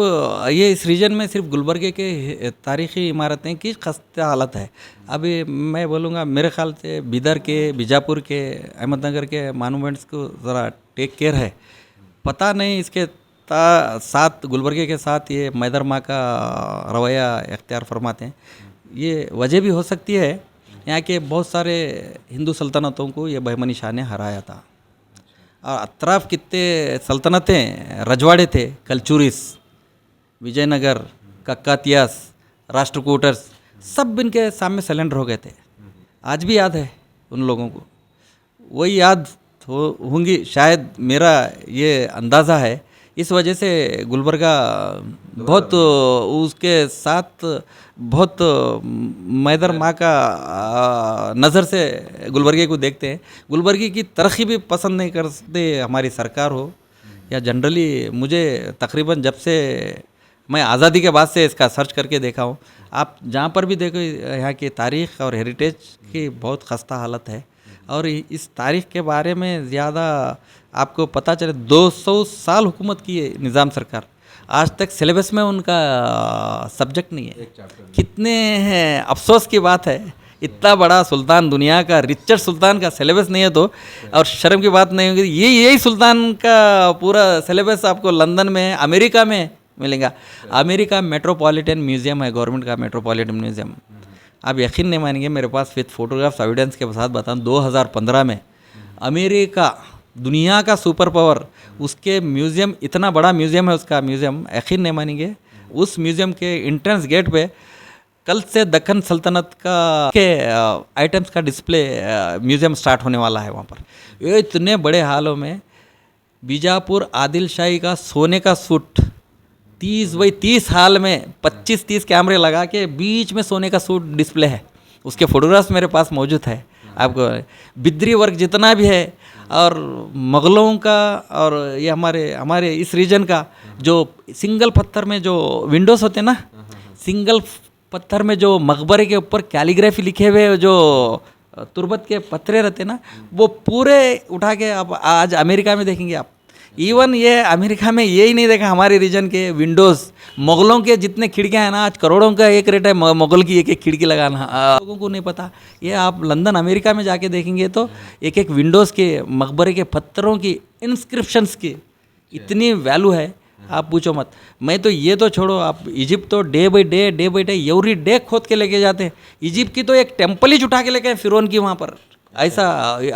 S1: ये इस रीजन में सिर्फ गुलबर्गे के तारीख़ी इमारतें की खस्ता हालत है। अभी मैं बोलूँगा मेरे ख़्याल से बिदर के, बीजापुर के, अहमदनगर के मानूमेंट्स को ज़रा टेक केयर है। पता नहीं इसके साथ गुलबर्गे के साथ ये मैदर माँ का रवैया इख्तियार फरमाते हैं। ये वजह भी हो सकती है, यहाँ के बहुत सारे हिंदू सल्तनतों को ये बहमनी शाह ने हराया था। और अतराफ़ कितने सल्तनतें, रजवाड़े थे, कलचुरिस, विजयनगर, कक्कातियास, राष्ट्रकूटर्स, सब इनके सामने सरेंडर हो गए थे। आज भी याद है उन लोगों को, वही याद होंगी शायद, मेरा ये अंदाज़ा है। इस वजह से गुलबर्गा बहुत उसके साथ बहुत मैदर माँ का नज़र से गुलबर्गे को देखते हैं। गुलबर्गे की तरक्की भी पसंद नहीं करते हमारी सरकार हो या जनरली। मुझे तकरीबन जब से मैं आज़ादी के बाद से इसका सर्च करके देखा हूँ, आप जहाँ पर भी देखो यहाँ की तारीख़ और हेरिटेज की बहुत खस्ता हालत है। और इस तारीख़ के बारे में ज़्यादा आपको पता चले, 200 साल हुकूमत की है निज़ाम सरकार, आज तक सिलेबस में उनका सब्जेक्ट नहीं है। कितने हैं, अफसोस की बात है, इतना बड़ा सुल्तान, दुनिया का रिचर्ड सुल्तान का सिलेबस नहीं है तो, और शर्म की बात नहीं होगी, यही सुल्तान का पूरा सिलेबस आपको लंदन में, अमेरिका में मिलेगा। अमेरिका मेट्रोपॉलिटन म्यूज़ियम है, गवर्नमेंट का मेट्रोपॉलिटन म्यूज़ियम। आप यकीन नहीं मानेंगे, मेरे पास विद फोटोग्राफ्स एविडेंस के साथ बताऊँ, 2015 में अमेरिका दुनिया का सुपर पावर, उसके म्यूज़ियम, इतना बड़ा म्यूज़ियम है उसका म्यूज़ियम, यकीन नहीं मानेंगे, उस म्यूज़ियम के एंट्रेंस गेट पे कल से दक्कन सल्तनत के आइटम्स का डिस्प्ले म्यूज़ियम स्टार्ट होने वाला है वहाँ पर। ये इतने बड़े हालों में बीजापुर आदिल शाही का सोने का सूट 30 हाल में 25-30 कैमरे लगा के बीच में सोने का सूट डिस्प्ले है। उसके फोटोग्राफ्स मेरे पास मौजूद है। आपको बिद्री वर्क जितना भी है, और मुग़लों का, और ये हमारे इस रीजन का जो सिंगल पत्थर में जो विंडोज़ होते हैं ना, सिंगल पत्थर में जो मकबरे के ऊपर कैलीग्राफी लिखे हुए जो तुर्बत के पत्थरे रहते ना, वो पूरे उठा के आप आज अमेरिका में देखेंगे आप। इवन ये अमेरिका में यही नहीं देखा, हमारे रीजन के विंडोज़, मुग़लों के जितने खिड़कियाँ हैं ना, आज करोड़ों का एक रेट है मुग़ल की एक खिड़की लगाना। लोगों को नहीं पता। ये आप लंदन अमेरिका में जाके देखेंगे तो एक विंडोज़ के, मकबरे के पत्थरों की, इंस्क्रिप्शंस की इतनी वैल्यू है, आप पूछो मत। मैं तो ये तो छोड़ो, आप इजिप्ट तो day by day every day खोद के लेके जाते हैं। इजिप्ट की तो एक टेम्पल ही उठा के लेके फ़िरौन की वहाँ पर ऐसा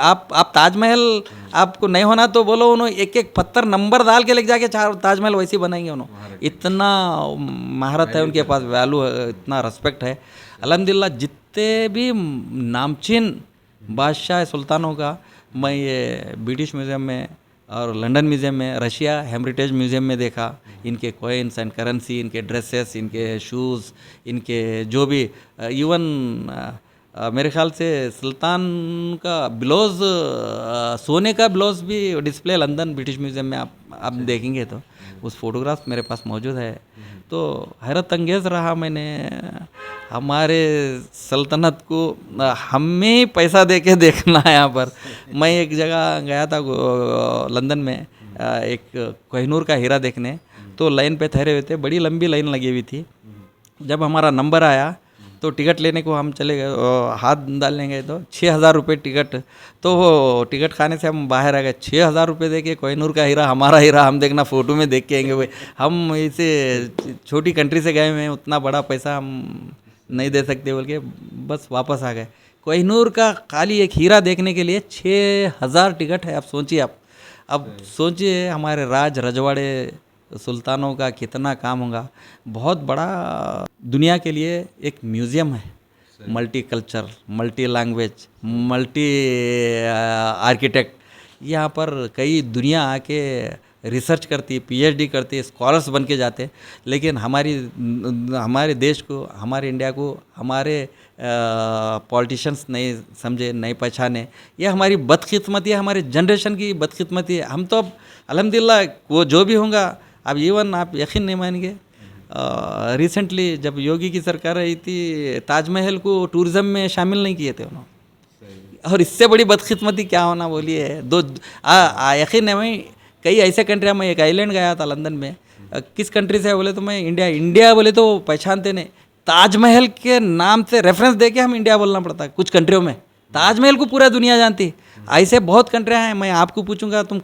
S1: आप ताजमहल आपको नहीं होना तो बोलो, उन्होंने एक एक पत्थर नंबर डाल के लेके जाके चार ताजमहल वैसे ही बनाएंगे उन्होंने। इतना महारत है उनके पास, वैल्यू है, इतना रेस्पेक्ट है। अल्हम्दुलिल्लाह जितने भी नामचीन बादशाह सुल्तानों का मैं ये ब्रिटिश म्यूज़ियम में और लंदन म्यूज़ियम में, रशिया हेरिटेज म्यूज़ियम में देखा। इनके कॉइन्स एंड करेंसी, इनके ड्रेसेस, इनके शूज़, इनके जो भी इवन मेरे ख्याल से सुल्तान का ब्लाउज, सोने का ब्लाउज भी डिस्प्ले लंदन ब्रिटिश म्यूज़ियम में आप देखेंगे तो उस फोटोग्राफ मेरे पास मौजूद है। तो हैरत अंगेज़ रहा, मैंने हमारे सल्तनत को हमें पैसा दे के देखना है यहाँ पर। मैं एक जगह गया था लंदन में एक कोहिनूर का हीरा देखने, तो लाइन पे ठहरे हुए थे, बड़ी लंबी लाइन लगी हुई थी। जब हमारा नंबर आया तो टिकट लेने को हम चले गए, हाथ डालने गए तो 6,000 रुपये टिकट। तो वो टिकट खाने से हम बाहर आ गए। 6,000 रुपये दे के कोहिनूर का हीरा, हमारा हीरा हम देखना फ़ोटो में देख के आएंगे भाई, हम इसे छोटी कंट्री से गए हुए हैं, उतना बड़ा पैसा हम नहीं दे सकते बोल के बस वापस आ गए। कोहिनूर का खाली एक हीरा देखने के लिए 6,000 टिकट है। आप सोचिए, अब सोचिए हमारे राज रजवाड़े सुल्तानों का कितना काम होगा। बहुत बड़ा दुनिया के लिए एक म्यूज़ियम है, multi culture, multi language, multi architect. यहाँ पर कई दुनिया आके रिसर्च करती है, पीएचडी करती है, स्कॉलर्स बन के जाते हैं। लेकिन हमारे देश को, हमारे इंडिया को, हमारे पॉलिटिशियंस नहीं समझे, नहीं पहचाने। ये हमारी बदकिस्मती है, हमारे जनरेशन की बदकिस्मती है। हम तो अब अल्हम्दुलिल्लाह वो जो भी होगा, अब इवन आप यकीन नहीं मानेंगे, रिसेंटली जब योगी की सरकार रही थी, ताजमहल को टूरिज़्म में शामिल नहीं किए थे उन्होंने। और इससे बड़ी बदकिस्मती क्या होना बोलिए। यकीन नहीं, कई ऐसे कंट्री, मैं एक आइलैंड गया था लंदन में, किस कंट्री से है बोले तो मैं इंडिया बोले तो पहचानते नहीं, ताजमहल के नाम से रेफरेंस दे के हम इंडिया बोलना पड़ता है कुछ कंट्रियों में। ताजमहल को पूरा दुनिया जानती। ऐसे बहुत कंट्रियाँ हैं। मैं आपको पूछूंगा, तुम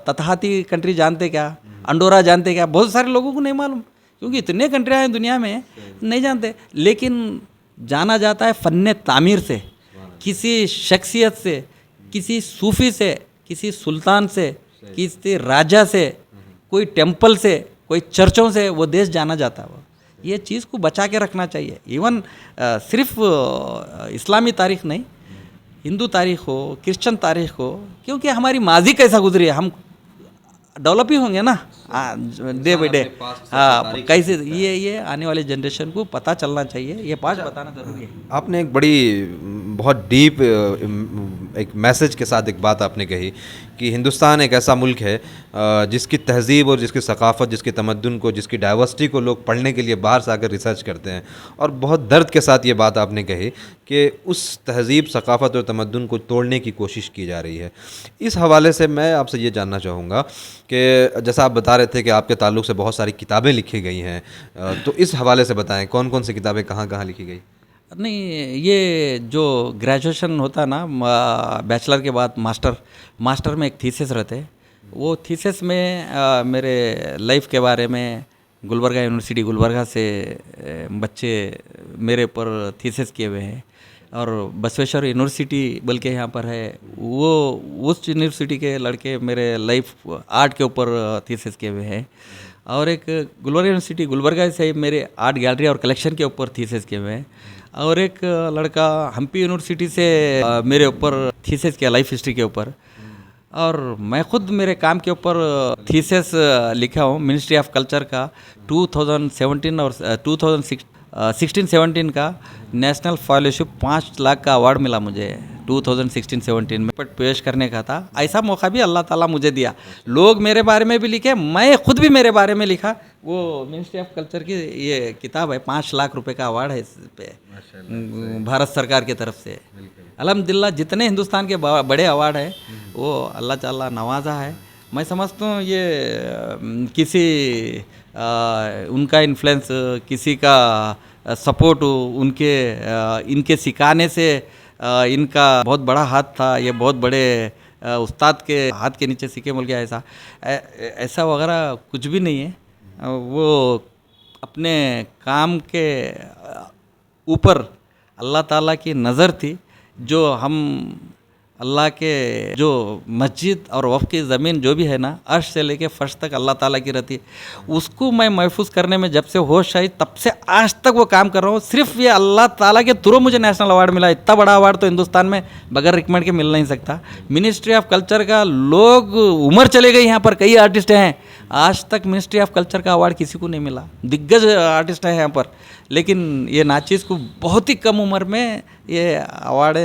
S1: तथाती कंट्री जानते क्या, अंडोरा जानते क्या? बहुत सारे लोगों को नहीं मालूम, क्योंकि इतने कंट्रियाँ हैं दुनिया में, नहीं जानते। लेकिन जाना जाता है फ़न तामीर से, किसी शख्सियत से, किसी सूफ़ी से, किसी सुल्तान से, किसी राजा से, कोई टेम्पल से, कोई चर्चों से वो देश जाना जाता है। ये चीज़ को बचा के रखना चाहिए। इवन सिर्फ इस्लामी तारीख़ नहीं, हिंदू तारीख़ हो, क्रिश्चियन तारीख़ हो, क्योंकि हमारी माजी कैसा गुजरी है, हम डेवलप ही होंगे ना डे बाई डे। हाँ, कैसे ये आने वाले जनरेशन को पता चलना चाहिए, ये पास बताना ज़रूरी है।
S2: आपने एक बड़ी बहुत डीप एक मैसेज के साथ एक बात आपने कही कि हिंदुस्तान एक ऐसा मुल्क है जिसकी तहज़ीब और जिसकी सकाफ़त, जिसकी तमद्दुन को, जिसकी डाइवर्सिटी को लोग पढ़ने के लिए बाहर से आकर रिसर्च करते हैं। और बहुत दर्द के साथ ये बात आपने कही कि उस तहज़ीब, सकाफ़त और तमद्दुन को तोड़ने की कोशिश की जा रही है। इस हवाले से मैं आपसे ये जानना चाहूँगा कि जैसा आप बता रहे थे कि आपके ताल्लुक़ से बहुत सारी किताबें लिखी गई हैं, तो इस हवाले से बताएं कौन कौन सी किताबें कहाँ कहाँ लिखी गई?
S1: नहीं, ये जो ग्रेजुएशन होता है ना, बैचलर के बाद मास्टर में एक थीसिस रहते हैं। वो थीसिस में मेरे लाइफ के बारे में, गुलबर्गा यूनिवर्सिटी गुलबर्गा से बच्चे मेरे ऊपर थीसिस किए हुए हैं। और बसवेश्वर यूनिवर्सिटी बल्कि यहाँ पर है, वो उस यूनिवर्सिटी के लड़के मेरे लाइफ आर्ट के ऊपर थीसिस किए हुए हैं। और एक गुलबर्गा यूनिवर्सिटी गुलबर्गा से मेरे आर्ट गैलरी और कलेक्शन के ऊपर थीसिस किए हुए हैं। और एक लड़का हम्पी यूनिवर्सिटी से मेरे ऊपर थीसिस किया लाइफ हिस्ट्री के ऊपर। और मैं खुद मेरे काम के ऊपर थीसिस लिखा हूँ मिनिस्ट्री ऑफ कल्चर का। 2017 और 2016-17 का नेशनल फेलोशिप 5 लाख का अवार्ड मिला मुझे 2016-17 में। बट पेश करने का था, ऐसा मौका भी अल्लाह ताला मुझे दिया। लोग मेरे बारे में भी लिखे, मैं खुद भी मेरे बारे में लिखा। वो मिनिस्ट्री ऑफ कल्चर की ये किताब है, 5 लाख रुपए का अवार्ड है इस पे भारत सरकार की तरफ से। अल्हम्दुलिल्लाह जितने हिंदुस्तान के बड़े अवार्ड है वो अल्लाह ताला नवाजा है। मैं समझता हूँ ये किसी उनका इन्फ्लुएंस, किसी का सपोर्ट, इनके सिखाने से इनका बहुत बड़ा हाथ था। ये बहुत बड़े उस्ताद के हाथ के नीचे सीखे बोल गया, ऐसा वगैरह कुछ भी नहीं है। वो अपने काम के ऊपर अल्लाह ताला की नज़र थी जो हम अल्लाह के जो मस्जिद और वफ़ की ज़मीन जो भी है ना, अर्श से लेके फ़र्श तक अल्लाह ताला की रहती है, उसको मैं महफूज करने में जब से होश आई तब से आज तक वो काम कर रहा हूँ। सिर्फ ये अल्लाह ताला के थ्रू मुझे नेशनल अवार्ड मिला। इतना बड़ा अवार्ड तो हिंदुस्तान में बगैर रिकमेंड के मिल नहीं सकता। मिनिस्ट्री ऑफ कल्चर का लोग उम्र चले गए, यहाँ पर कई आर्टिस्ट हैं, आज तक मिनिस्ट्री ऑफ कल्चर का अवार्ड किसी को नहीं मिला। दिग्गज आर्टिस्ट हैं यहाँ पर, लेकिन ये नाचीज़ को बहुत ही कम उम्र में ये अवार्ड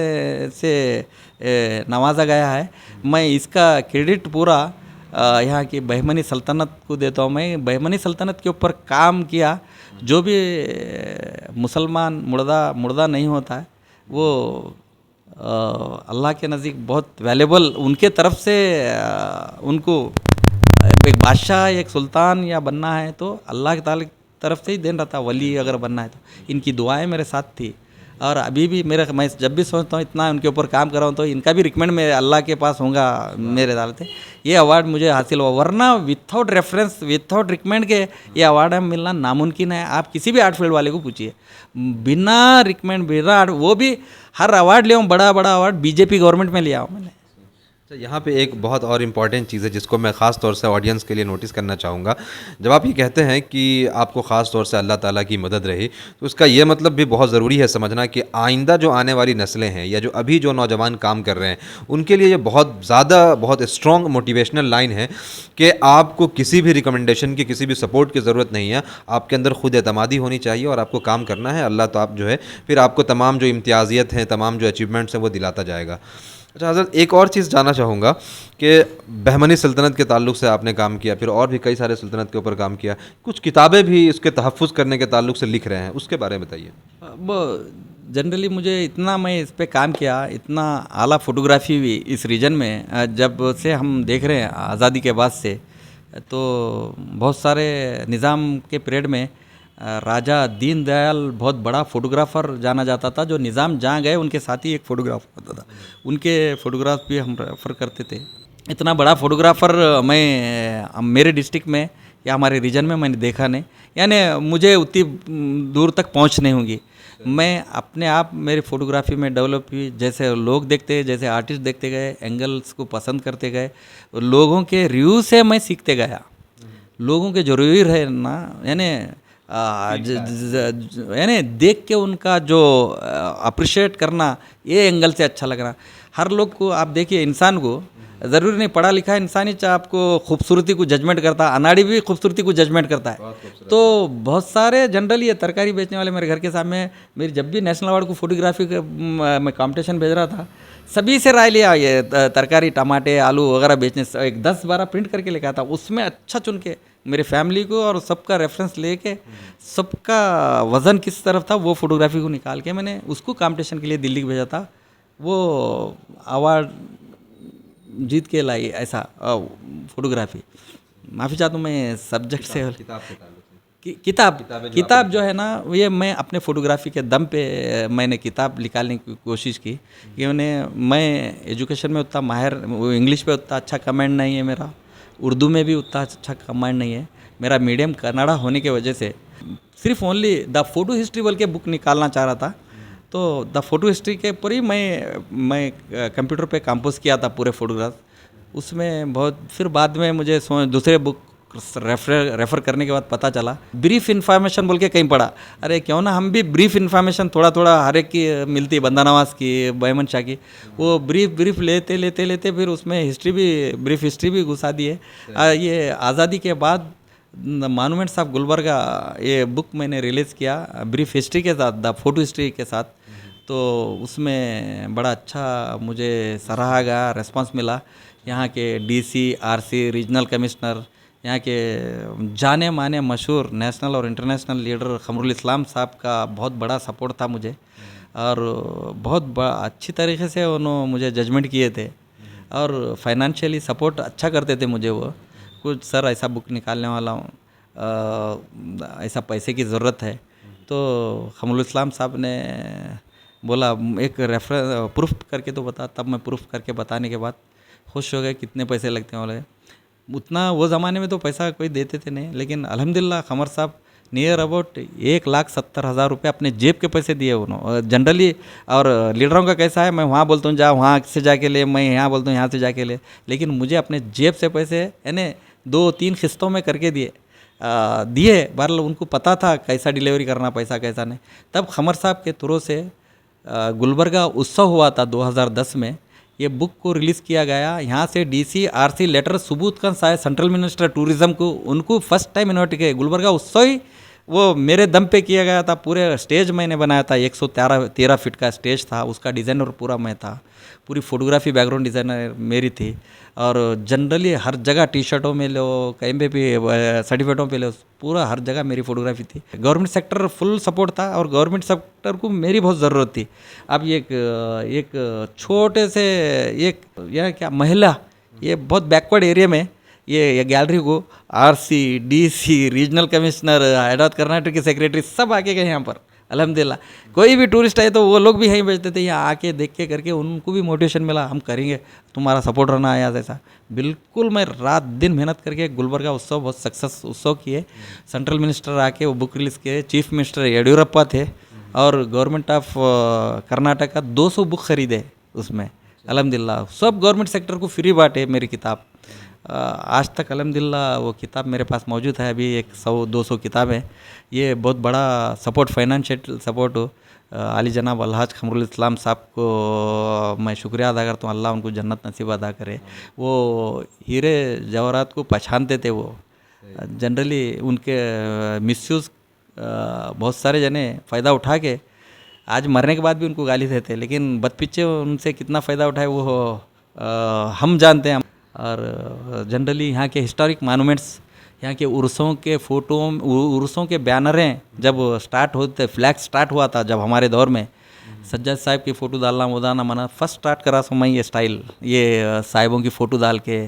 S1: से नवाजा गया है। मैं इसका क्रेडिट पूरा यहाँ की बहमनी सल्तनत को देता हूँ। मैं बहमनी सल्तनत के ऊपर काम किया। जो भी मुसलमान मुर्दा नहीं होता है वो अल्लाह के नज़दीक बहुत वैल्यूबल, उनके तरफ से उनको एक बादशाह एक सुल्तान या बनना है तो अल्लाह के ताला की तरफ से ही देन रहता। वली अगर बनना है तो इनकी दुआएं मेरे साथ थी, और अभी भी मैं जब भी सोचता हूँ इतना उनके ऊपर काम कर रहा हूँ तो इनका भी रिकमेंड मैं अल्लाह के पास होऊंगा मेरे दालते ये अवार्ड मुझे हासिल हुआ। वरना विथआउट रेफरेंस विथआउट रिकमेंड के ये अवार्ड मिलना नामुमकिन है। आप किसी भी आर्ट फील्ड वाले को पूछिए, बिना रिकमेंड बिना वो भी हर अवार्ड लिया हूँ, बड़ा बड़ा अवार्ड बीजेपी गवर्नमेंट में लिया हूँ मैंने।
S2: तो यहाँ पे एक बहुत और इम्पॉर्टेंट चीज़ है जिसको मैं ख़ास तौर से ऑडियंस के लिए नोटिस करना चाहूँगा। जब आप ये कहते हैं कि आपको ख़ास तौर से अल्लाह ताला की मदद रही, तो उसका ये मतलब भी बहुत ज़रूरी है समझना कि आइंदा जो आने वाली नस्लें हैं या जो अभी जो नौजवान काम कर रहे हैं उनके लिए ये बहुत ज़्यादा बहुत स्ट्रॉन्ग मोटिवेशनल लाइन है कि आपको किसी भी रिकमेंडेशन की, किसी भी सपोर्ट की ज़रूरत नहीं है। आपके अंदर खुद एतमादी होनी चाहिए और आपको काम करना है। अल्लाह तो आप जो है फिर आपको तमाम जो इम्तियाज़ियत हैं, तमाम जो अचीवमेंट्स हैं वो दिलाता जाएगा। अच्छा हज़रत, एक और चीज़ जानना चाहूँगा कि बहमनी सल्तनत के ताल्लुक़ से आपने काम किया, फिर और भी कई सारे सल्तनत के ऊपर काम किया, कुछ किताबें भी इसके तहफ़्फ़ुज़ करने के ताल्लुक़ से लिख रहे हैं, उसके बारे में बताइए।
S1: अब जनरली मुझे इतना मैं इस पे काम किया, इतना आला फोटोग्राफी भी इस रीजन में जब से हम देख रहे हैं आज़ादी के बाद से, तो बहुत सारे निज़ाम के पीरियड में राजा दीन दयाल बहुत बड़ा फोटोग्राफ़र जाना जाता था। जो निज़ाम जहाँ गए उनके साथ ही एक फ़ोटोग्राफ़र होता था, उनके फ़ोटोग्राफ भी हम रेफ़र करते थे। इतना बड़ा फ़ोटोग्राफ़र मैं मेरे डिस्ट्रिक्ट में या हमारे रीजन में मैंने देखा नहीं, यानी मुझे उतनी दूर तक पहुंच नहीं होगी। मैं अपने आप मेरी फ़ोटोग्राफी में डेवलप हुई, जैसे लोग देखते, जैसे आर्टिस्ट देखते गए, एंगल्स को पसंद करते गए, लोगों के रिव्यू से मैं सीखते गया। लोगों के जो रिव्यू है ना, यानी देख के उनका जो अप्रिशिएट करना, ये एंगल से अच्छा लगना। हर लोग को आप देखिए, इंसान को ज़रूरी नहीं पढ़ा लिखा इंसान ही आपको खूबसूरती को जजमेंट करता है, अनाड़ी भी खूबसूरती को जजमेंट करता है। तो बहुत सारे जनरली ये तरकारी बेचने वाले मेरे घर के सामने, मेरी जब भी नेशनल अवार्ड को फोटोग्राफी में कंपटीशन भेज रहा था, सभी से राय लिया ये तरकारी टमाटे आलू वगैरह बेचने, एक 10-12 प्रिंट करके लेकर आता, उसमें अच्छा चुन के मेरे फैमिली को और सबका रेफरेंस लेके सबका वज़न किस तरफ था वो फोटोग्राफी को निकाल के मैंने उसको कंपटीशन के लिए दिल्ली भेजा था। वो अवार्ड जीत के लाई ऐसा फोटोग्राफी। माफ़ी चाहता हूँ मैं सब्जेक्ट से किताब जो है ना, ये मैं अपने फ़ोटोग्राफी के दम पे मैंने किताब निकालने की कोशिश की कि मैं एजुकेशन में उतना माहिर, इंग्लिश पे उतना अच्छा कमेंट नहीं है मेरा, उर्दू में भी उतना अच्छा कमेंट नहीं है मेरा, मीडियम कन्नड़ा होने की वजह से सिर्फ ओनली द फोटो हिस्ट्री बोल के बुक निकालना चाह रहा था। तो द फोटो हिस्ट्री के ऊपर ही मैं कंप्यूटर पे कंपोज किया था पूरे फोटोग्राफ। उसमें बहुत फिर बाद में मुझे दूसरे बुक रेफ़र करने के बाद पता चला, ब्रीफ इन्फॉर्मेशन बोल के कहीं पढ़ा, अरे क्यों ना हम भी ब्रीफ इन्फॉर्मेशन थोड़ा थोड़ा हर एक की मिलती है, बंदा नवाज की, बहमन शाह की, वो ब्रीफ लेते फिर उसमें हिस्ट्री भी, ब्रीफ हिस्ट्री भी घुसा दी है। ये आज़ादी के बाद मॉन्यूमेंट्स ऑफ गुलबर्गा ये बुक मैंने रिलीज़ किया ब्रीफ हिस्ट्री के साथ, द फोटो हिस्ट्री के साथ। तो उसमें बड़ा अच्छा मुझे सराहा गया, रिस्पांस मिला। यहाँ के डीसी, आरसी, रीजनल कमिश्नर, यहाँ के जाने माने मशहूर नेशनल और इंटरनेशनल लीडर खमरुल इस्लाम साहब का बहुत बड़ा सपोर्ट था मुझे, और बहुत अच्छी तरीके से उन्होंने मुझे जजमेंट किए थे और फाइनेंशियली सपोर्ट अच्छा करते थे मुझे। वो कुछ सर ऐसा बुक निकालने वाला हूँ, ऐसा पैसे की ज़रूरत है। तो खमरुल इस्लाम साहब ने बोला एक रेफरेंस प्रूफ करके तो बता। तब मैं प्रूफ करके बताने के बाद खुश हो गए, कितने पैसे लगते हैं बोले। उतना वो ज़माने में तो पैसा कोई देते थे नहीं, लेकिन अल्हम्दुलिल्लाह खमर साहब नियर अबाउट 1,70,000 रुपये अपने जेब के पैसे दिए उन्होंने जनरली। और लीडरों का कैसा है, मैं वहाँ बोलता हूँ जा वहाँ से जाके ले, मैं यहाँ बोलता हूँ यहाँ से जाके ले, लेकिन मुझे अपने जेब से पैसे यानी 2-3 किस्तों में करके दिए। बहरहाल उनको पता था कैसा डिलीवरी करना, पैसा कैसा नहीं। तब खमर साहब के थ्रू से गुलबर्गा उत्सव हुआ था 2010 में, ये बुक को रिलीज़ किया गया। यहाँ से डीसी आरसी लेटर सुबूत खान साहब सेंट्रल मिनिस्टर टूरिज़्म को उनको फर्स्ट टाइम इन्वाइट किए। गुलबर्गा उत्सव ही वो मेरे दम पे किया गया था। पूरे स्टेज मैंने बनाया था, 113 फीट का स्टेज था, उसका डिज़ाइनर पूरा मैं था। पूरी फोटोग्राफी बैकग्राउंड डिज़ाइनर मेरी थी। और जनरली हर जगह टी शर्टों में लो, कहीं पे भी सर्टिफिकेटों पे लो, पूरा हर जगह मेरी फोटोग्राफी थी। गवर्नमेंट सेक्टर फुल सपोर्ट था और गवर्नमेंट सेक्टर को मेरी बहुत ज़रूरत थी। अब एक छोटे से एक यह क्या महिला, ये बहुत बैकवर्ड एरिया में ये गैलरी को RC, DC, regional commissioner, Hyderabad Karnataka के सेक्रेटरी सब आके गए यहाँ पर। अल्हम्दुलिल्लाह कोई भी टूरिस्ट आए तो वो लोग भी यहीं भेजते थे, यहाँ आके देख के करके उनको भी मोटिवेशन मिला, हम करेंगे, तुम्हारा सपोर्ट रहना आया जैसा। बिल्कुल मैं रात दिन मेहनत करके गुलबर्गा उत्सव बहुत सक्सेस उत्सव किए। सेंट्रल मिनिस्टर आके वो बुक रिलीज़ किए, चीफ मिनिस्टर येडियुरप्पा थे और गवर्नमेंट ऑफ कर्नाटक का 200 बुक खरीदे उसमें। अल्हम्दुलिल्लाह सब गवर्नमेंट सेक्टर को फ्री बांटे मेरी किताब। आज तक अल्हम्दुलिल्लाह वो किताब मेरे पास मौजूद है, अभी 100-200 किताबें। ये बहुत बड़ा सपोर्ट, फाइनेंशियल सपोर्ट आली जनाब अलहाज खमरुल इस्लाम साहब को मैं शुक्रिया अदा करता हूँ। अल्लाह उनको जन्नत नसीब अदा करे। वो हीरे जवाहरात को पहचानते थे। वो जनरली उनके मिसयूज़ बहुत सारे जने फ़ायदा उठा के आज मरने के बाद भी उनको गाली देते, लेकिन बदपिच्छे उनसे कितना फ़ायदा उठाए वो हम जानते हैं। और जनरली यहाँ के हिस्टोरिक मॉन्यूमेंट्स, यहाँ के उर्सों के फ़ोटो, उर्सों के बैनरें जब स्टार्ट होते, फ्लैग स्टार्ट हुआ था जब हमारे दौर में, सज्जाद साहब की फ़ोटो डालना मुदाना मना फर्स्ट स्टार्ट करा सो मैं ये स्टाइल, ये साहिबों की फ़ोटो डाल के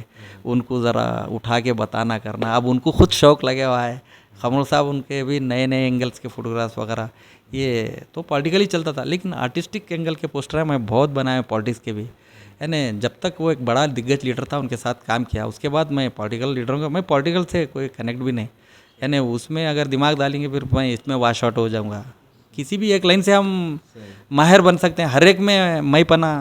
S1: उनको ज़रा उठा के बताना करना। अब उनको खुद शौक़ लगे हुआ है। खमरुल साहब उनके भी नए नए एंगल्स के फ़ोटोग्राफ्स वगैरह, ये तो पॉलिटिकली चलता था, लेकिन आर्टिस्टिक एंगल के पोस्टर मैं बहुत बनाए पॉलिटिक्स के भी। यानी जब तक वो एक बड़ा दिग्गज लीडर था उनके साथ काम किया, उसके बाद मैं पॉलिटिकल लीडरों का, मैं पॉलिटिकल से कोई कनेक्ट भी नहीं। यानी उसमें अगर दिमाग डालेंगे फिर मैं इसमें वॉश आउट हो जाऊंगा। किसी भी एक लाइन से हम माहिर बन सकते हैं, हर एक में मैं पना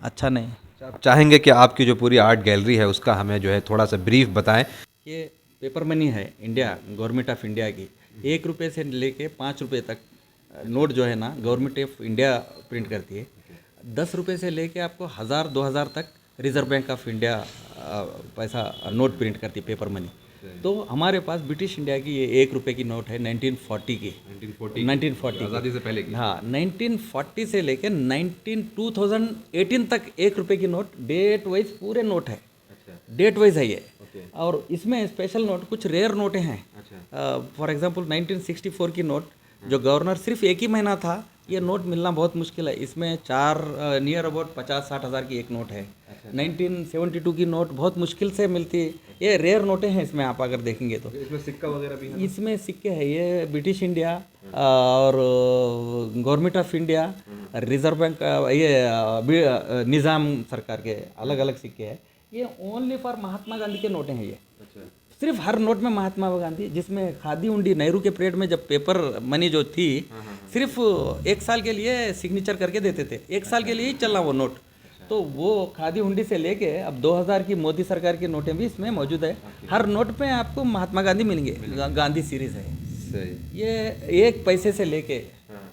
S1: अच्छा नहीं।
S2: आप चाहेंगे कि आपकी जो पूरी आर्ट गैलरी है उसका हमें जो है थोड़ा सा ब्रीफ बताएं।
S1: ये पेपर मनी है इंडिया, गवर्नमेंट ऑफ इंडिया की। 1 रुपये से लेके 5 रुपये तक नोट जो है ना गवर्नमेंट ऑफ इंडिया प्रिंट करती है। 10 रुपये से लेके आपको 1000-2000 तक रिजर्व बैंक ऑफ इंडिया पैसा नोट प्रिंट करती है, पेपर मनी। तो हमारे पास ब्रिटिश इंडिया की ये 1 रुपये की नोट है 1940 की, 1940
S2: आज़ादी से पहले की।
S1: हाँ 1940 से लेके 2018 तक 1 रुपये की नोट डेट वाइज पूरे नोट है। डेट वाइज है ये। और इसमें स्पेशल नोट कुछ रेयर नोटें हैं। फॉर एग्जांपल 1964 की नोट जो गवर्नर सिर्फ 1 ही महीना था, ये नोट मिलना बहुत मुश्किल है। इसमें 4 नियर अबाउट 50-60 हज़ार की एक नोट है। 1972 की नोट बहुत मुश्किल से मिलती है। ये रेयर नोटें हैं इसमें, आप अगर देखेंगे तो।
S2: इसमें सिक्का वगैरह भी है?
S1: इसमें सिक्के हैं। ये ब्रिटिश इंडिया और government of India, reserve bank, ये निज़ाम सरकार के अलग अलग सिक्के हैं। ये ओनली फॉर महात्मा गांधी के नोटें हैं ये। सिर्फ हर नोट में महात्मा गांधी, जिसमें खादी उंडी नेहरू के पीरियड में जब पेपर मनी जो थी सिर्फ 1 साल के लिए सिग्नेचर करके देते थे, 1 साल के लिए ही चलना वो नोट। तो वो खादी हुंडी से लेके अब 2000 की मोदी सरकार की नोटें भी इसमें मौजूद है। हर नोट पे आपको महात्मा गांधी मिलेंगे, गांधी सीरीज है।
S2: सही।
S1: ये 1 पैसे से लेके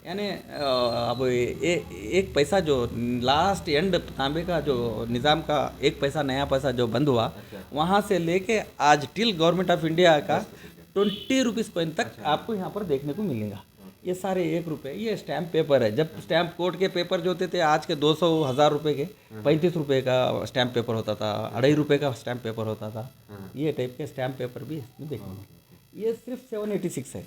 S1: यानी अब 1 पैसा जो लास्ट एंड तांबे का जो निज़ाम का 1 पैसा नया पैसा जो बंद हुआ, वहाँ से लेके आज टिल गवर्नमेंट ऑफ इंडिया का 20 रुपीज़ कॉइन तक आपको यहाँ पर देखने को मिलेगा। ये सारे 1 रुपये, ये स्टैम्प पेपर है। जब स्टैम्प कोर्ट के पेपर जो होते थे आज के 200-1000 रुपये के, 35 रुपये का स्टैम्प पेपर होता था, 2.5 रुपये का स्टैम्प पेपर होता था। ये टाइप के स्टैम्प पेपर भी इसमें देखने को। ये सिर्फ 786 है।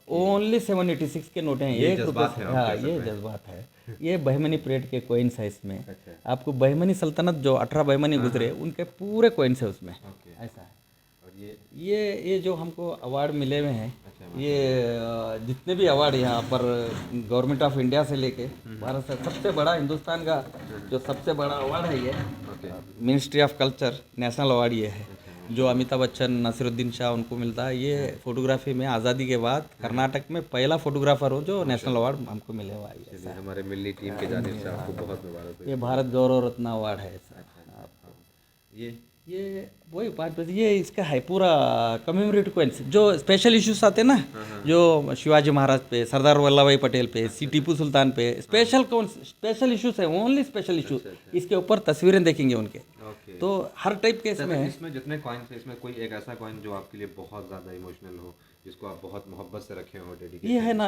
S1: ओनली 786 के नोट हैं। 1 रुपये। हाँ ये जज्बात है। ये बहमनी पीरियड के कोइंस है इसमें। आपको बहमनी सल्तनत जो 18 बहमनी गुजरे उनके पूरे कोइंस है उसमें। ऐसा है। ये जो हमको अवार्ड मिले हुए हैं, ये जितने भी अवार्ड यहाँ पर गवर्नमेंट ऑफ इंडिया से लेके भारत से, सबसे बड़ा हिंदुस्तान का जो सबसे बड़ा अवार्ड है ये ministry of culture national award ये है। जो अमिताभ बच्चन, नसीरुद्दीन शाह उनको मिलता है, ये फोटोग्राफी में आज़ादी के बाद कर्नाटक में पहला फोटोग्राफर हो जो नेशनल अवार्ड हमको मिले हुआ है।
S2: चलिए, हमारे मिल्ली टीम के जानिब से आपको बहुत मुबारक हो।
S1: ये भारत गौरव रत्न अवार्ड है सर। ये वही पार्ट, ये इसका है पूरा कमेमोरेटिव कोइंस, जो स्पेशल इश्यूज आते हैं ना, जो शिवाजी महाराज पे, सरदार वल्लभ भाई पटेल पे, टीपू सुल्तान पे, स्पेशल इश्यूज है, ओनली स्पेशल इश्यूज, इसके ऊपर तस्वीरें देखेंगे उनके। तो हर टाइप के इसमें है।
S2: इसमें जितने कॉइन्स हैं, इसमें कोई एक ऐसा कॉइन जो आपके लिए बहुत ज़्यादा इमोशनल हो, जिसको आप बहुत मोहब्बत से रखे हो, डेडिकेट?
S1: ये है ना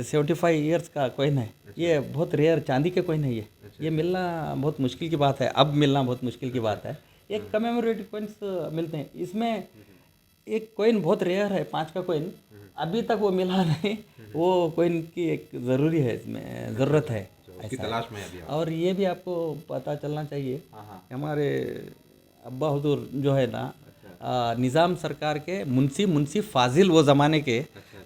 S1: 75 ईयर्स का कॉइन है। ये बहुत रेयर चांदी के कॉइन है। ये मिलना बहुत मुश्किल की बात है, अब मिलना बहुत मुश्किल की बात है। एक कमेमोरेटिव कॉइन्स मिलते हैं, इसमें एक कॉइन बहुत रेयर है, 5 का कॉइन, अभी तक वो मिला नहीं। वो कॉइन की एक ज़रूरी है, इसमें ज़रूरत है,
S2: उसकी तलाश में अभी आप।
S1: और ये भी आपको पता चलना चाहिए, हमारे अब्बा हुजूर जो है ना, निज़ाम सरकार के मुंशी फाजिल वो ज़माने के,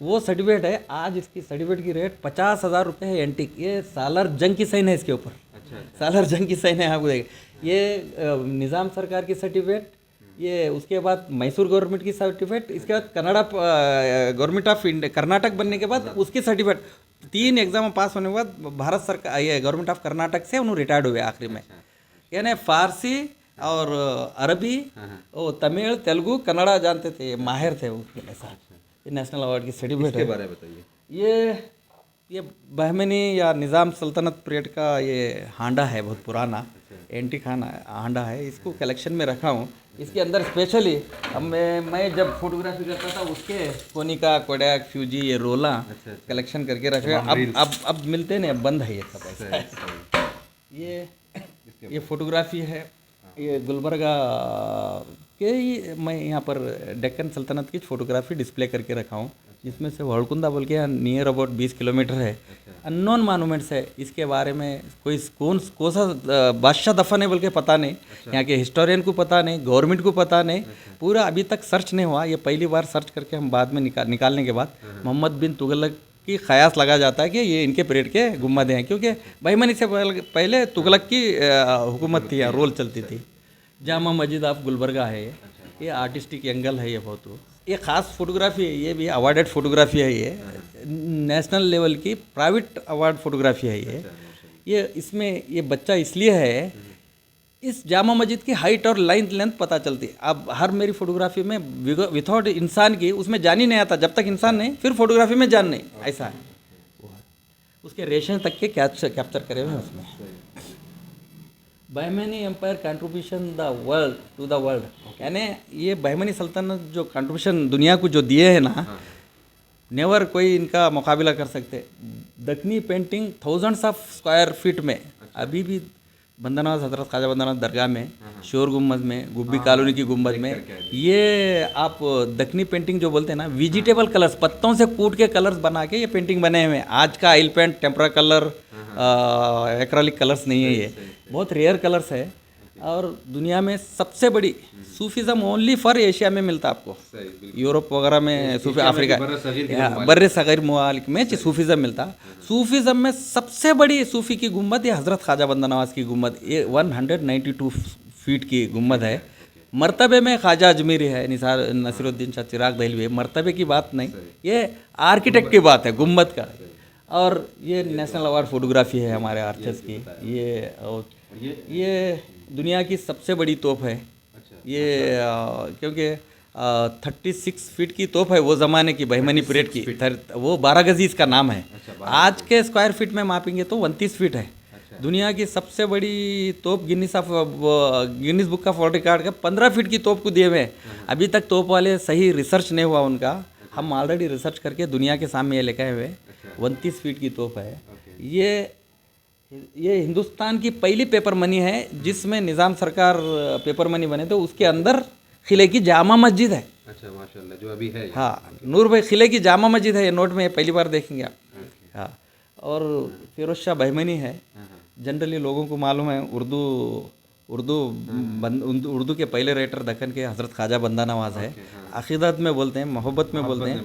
S1: वो सर्टिफिकेट है। आज इसकी सर्टिफिकेट की रेट 50,000 रुपये है एंटीक। ये सालार जंग की साइन है इसके ऊपर, सालार जंग की साइन है, आपको देखें। ये निज़ाम सरकार की सर्टिफिकेट, ये उसके बाद मैसूर गवर्नमेंट की सर्टिफिकेट, इसके बाद कनाडा गवर्नमेंट ऑफ कर्नाटक बनने के बाद उसकी सर्टिफिकेट, 3 एग्जाम पास होने के बाद भारत सरकार, ये गवर्नमेंट ऑफ कर्नाटक से उन्होंने रिटायर्ड हुए आखिरी में। यानी फारसी और अरबी, वो तमिल, तेलुगु, कन्नड़ा जानते थे, माहिर थे वो, ऐसा। ये नेशनल अवार्ड की सर्टिफिकेट है।
S2: बारे में बताइए।
S1: ये बहमनी या निज़ाम सल्तनत पीरियड का ये हांडा है, बहुत पुराना एंटीक हांडा है। इसको कलेक्शन में रखा हूँ। इसके अंदर स्पेशली अब मैं जब फोटोग्राफी करता था, उसके कोनिका, कोडैक, फ्यूजी, ये रोला कलेक्शन करके रखे। अब मिलते नहीं, अब बंद है ये सब ऐसा। ये फोटोग्राफी है, ये गुलबर्गा के ही मैं यहाँ पर डेक्कन सल्तनत की फोटोग्राफी डिस्प्ले करके रखा हूँ, जिसमें से वड़कुंदा बोल के यहाँ नियर अबाउट 20 किलोमीटर है, अननोन मानूमेंट्स है। इसके बारे में कोई कौन सा बादशाह दफन है बोल के पता नहीं, यहाँ के हिस्टोरियन को पता नहीं, गवर्नमेंट को पता नहीं, पूरा अभी तक सर्च नहीं हुआ। ये पहली बार सर्च करके हम बाद में निकालने के बाद मोहम्मद बिन तुगलक की ख़यास लगा जाता है कि ये इनके पीरियड के गुम्बद हैं, क्योंकि बहमनी से पहले तुगलक की हुकूमत थी, यहाँ रोल चलती थी। जामा मस्जिद ऑफ गुलबर्गा है ये आर्टिस्टिक एंगल है, ये बहुत ये ख़ास फोटोग्राफी है, ये भी अवार्डेड फोटोग्राफी है। ये नेशनल लेवल की प्राइवेट अवार्ड फोटोग्राफी है ये इसमें ये बच्चा इसलिए है, इस जामा मस्जिद की हाइट और लेंथ पता चलती है। अब हर मेरी फोटोग्राफी में विदाउट इंसान की उसमें जान ही नहीं आता, जब तक इंसान नहीं फिर फोटोग्राफी में जान नहीं, ऐसा है। उसके रेशन तक के कैप्चर करे हुए हैं उसमें। Bahmani empire contribution the world to the world, यानी ये बहमनी सल्तनत जो कंट्रीब्यूशन दुनिया को जो दिए हैं ना, नेवर कोई इनका मुकाबला कर सकते। Deccani painting thousands of square feet में अभी भी बंदरनवाज हजरत ख्वाजा बंदरनवाज दरगाह में, शोर गुम्बद में, गुब्बी कॉलोनी की गुम्बद में, ये आप दक्कनी पेंटिंग जो बोलते हैं ना, वेजिटेबल कलर्स, पत्तों से कूट के कलर्स बना के ये पेंटिंग बने हुए हैं। आज का oil paint, tempera colour, acrylic colours नहीं है, ये बहुत रेयर कलर्स है। और दुनिया में सबसे बड़ी सूफीज़म ओनली फॉर एशिया में मिलता है आपको, यूरोप वगैरह में सूफी, अफ्रीका, बर्रे सगैर ममालिक में सूफीज़म मिलता। सूफीज़म में सबसे बड़ी सूफ़ी की गुम्बद ये हज़रत ख्वाजा बंदा की गुम्बद, ये 192 फीट की गुम्बद है। मर्तबे में ख्वाजा अजमेरी है, नसीरुद्दीन शाह चिराग दहलवी, मर्तबे की बात नहीं, ये आर्किटेक्ट की बात है गुम्बद का। और ये नेशनल अवार्ड फोटोग्राफी है हमारे आर्चर्स की। ये दुनिया की सबसे बड़ी तोप है ये, क्योंकि 36 फीट की तोप है वो ज़माने की, बहमनी पीरियड की। वो 12 गज़ी इसका नाम है। आज के स्क्वायर फीट में मापेंगे तो 29 फीट है। दुनिया की सबसे बड़ी तोप गिनीज बुक का वर्ल्ड रिकॉर्ड का 15 फीट की तोप को दिए हुए हैं। अभी तक तोप वाले सही रिसर्च नहीं हुआ उनका, हम ऑलरेडी रिसर्च करके दुनिया के सामने ये लेके आए हुए। 29 फीट की तोप है ये हिंदुस्तान की पहली पेपर मनी है जिसमें निज़ाम सरकार पेपर मनी बने, तो उसके अंदर किले की जामा मस्जिद है।
S2: अच्छा, माशाल्लाह, जो अभी है।
S1: हाँ, नूर भाई किले की जामा मस्जिद है, ये नोट में पहली बार देखेंगे आप। हाँ, और फिरोज शाह बहमनी है। जनरली लोगों को मालूम है उर्दू के पहले राइटर दक्कन के हज़रत ख्वाजा बंदा नवाज है। अक़ीदत में बोलते हैं, मोहब्बत में बोलते हैं,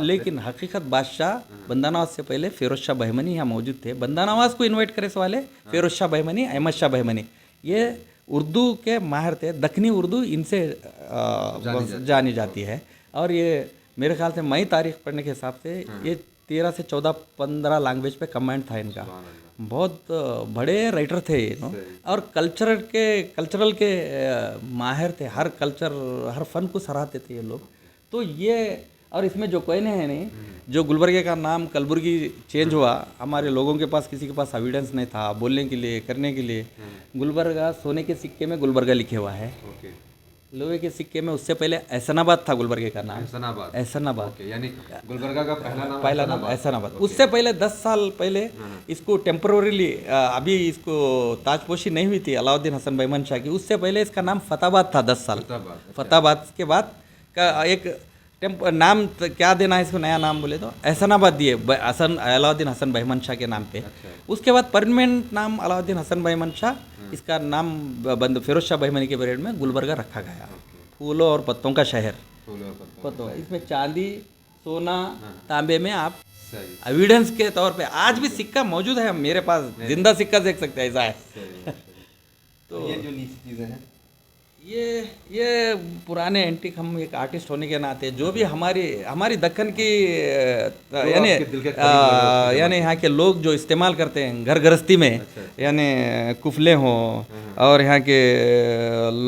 S1: लेकिन हकीकत बादशाह बंदा नवाज से पहले फिरोज शाह बहमनी यहाँ मौजूद थे। बंदा नवाज को इन्वाइट करे वाले फिरोज शाह बहमनी, अहमद शाह बहमनी, ये उर्दू के माहिर थे। दक्षिणी उर्दू इनसे जानी जाती है। और ये मेरे ख्याल से मई तारीख पढ़ने के हिसाब से ये 13 से 14 15 लैंग्वेज पे कमांड था इनका। बहुत बड़े राइटर थे ये नो। और कल्चरल के माहिर थे। हर कल्चर हर फन को सराहते थे ये लोग। तो ये और इसमें जो कहने हैं नहीं, जो गुलबर्गे का नाम कलबुर्गी चेंज हुआ, हमारे लोगों के पास किसी के पास एविडेंस नहीं था बोलने के लिए करने के लिए। गुलबर्गा सोने के सिक्के में गुलबर्गा लिखे हुआ है, लोहे के सिक्के में उससे पहले एहसनाबाद था गुलबर्गे का नाम। एहसनाबाद
S2: यानी गुलबर्गा का
S1: पहला नाम एहसनाबाद। उससे पहले 10 साल पहले इसको टेम्पररीली अभी इसको ताजपोशी नहीं हुई थी अलाउद्दीन हसन बहमन शाह की, उससे पहले इसका नाम फतेहाबाद था 10 साल। फतेहाबाद के बाद का एक नाम क्या देना है इसको, नया नाम बोले तो एहसनाबाद दिए अलाउद्दीन हसन बहमन शाह के नाम पे। उसके बाद परमानेंट नाम अलाउद्दीन हसन बहमन शाह, इसका नाम बंद फिरोज शाह बहमनी के पीरियड में गुलबर्गा रखा गया। फूलों और पत्तों का शहर। पत्तों इसमें चांदी सोना तांबे में आप एविडेंस के तौर पे आज भी सिक्का मौजूद है मेरे पास, जिंदा सिक्का देख सकते हैं ऐसा है। तो
S2: ये जो नीचे चीज़ें हैं
S1: ये पुराने एंटीक, हम एक आर्टिस्ट होने के नाते जो भी हमारी दक्कन की यानी यहाँ के लोग जो इस्तेमाल करते हैं घर गृहस्थी में, यानी कुफले हों और यहाँ के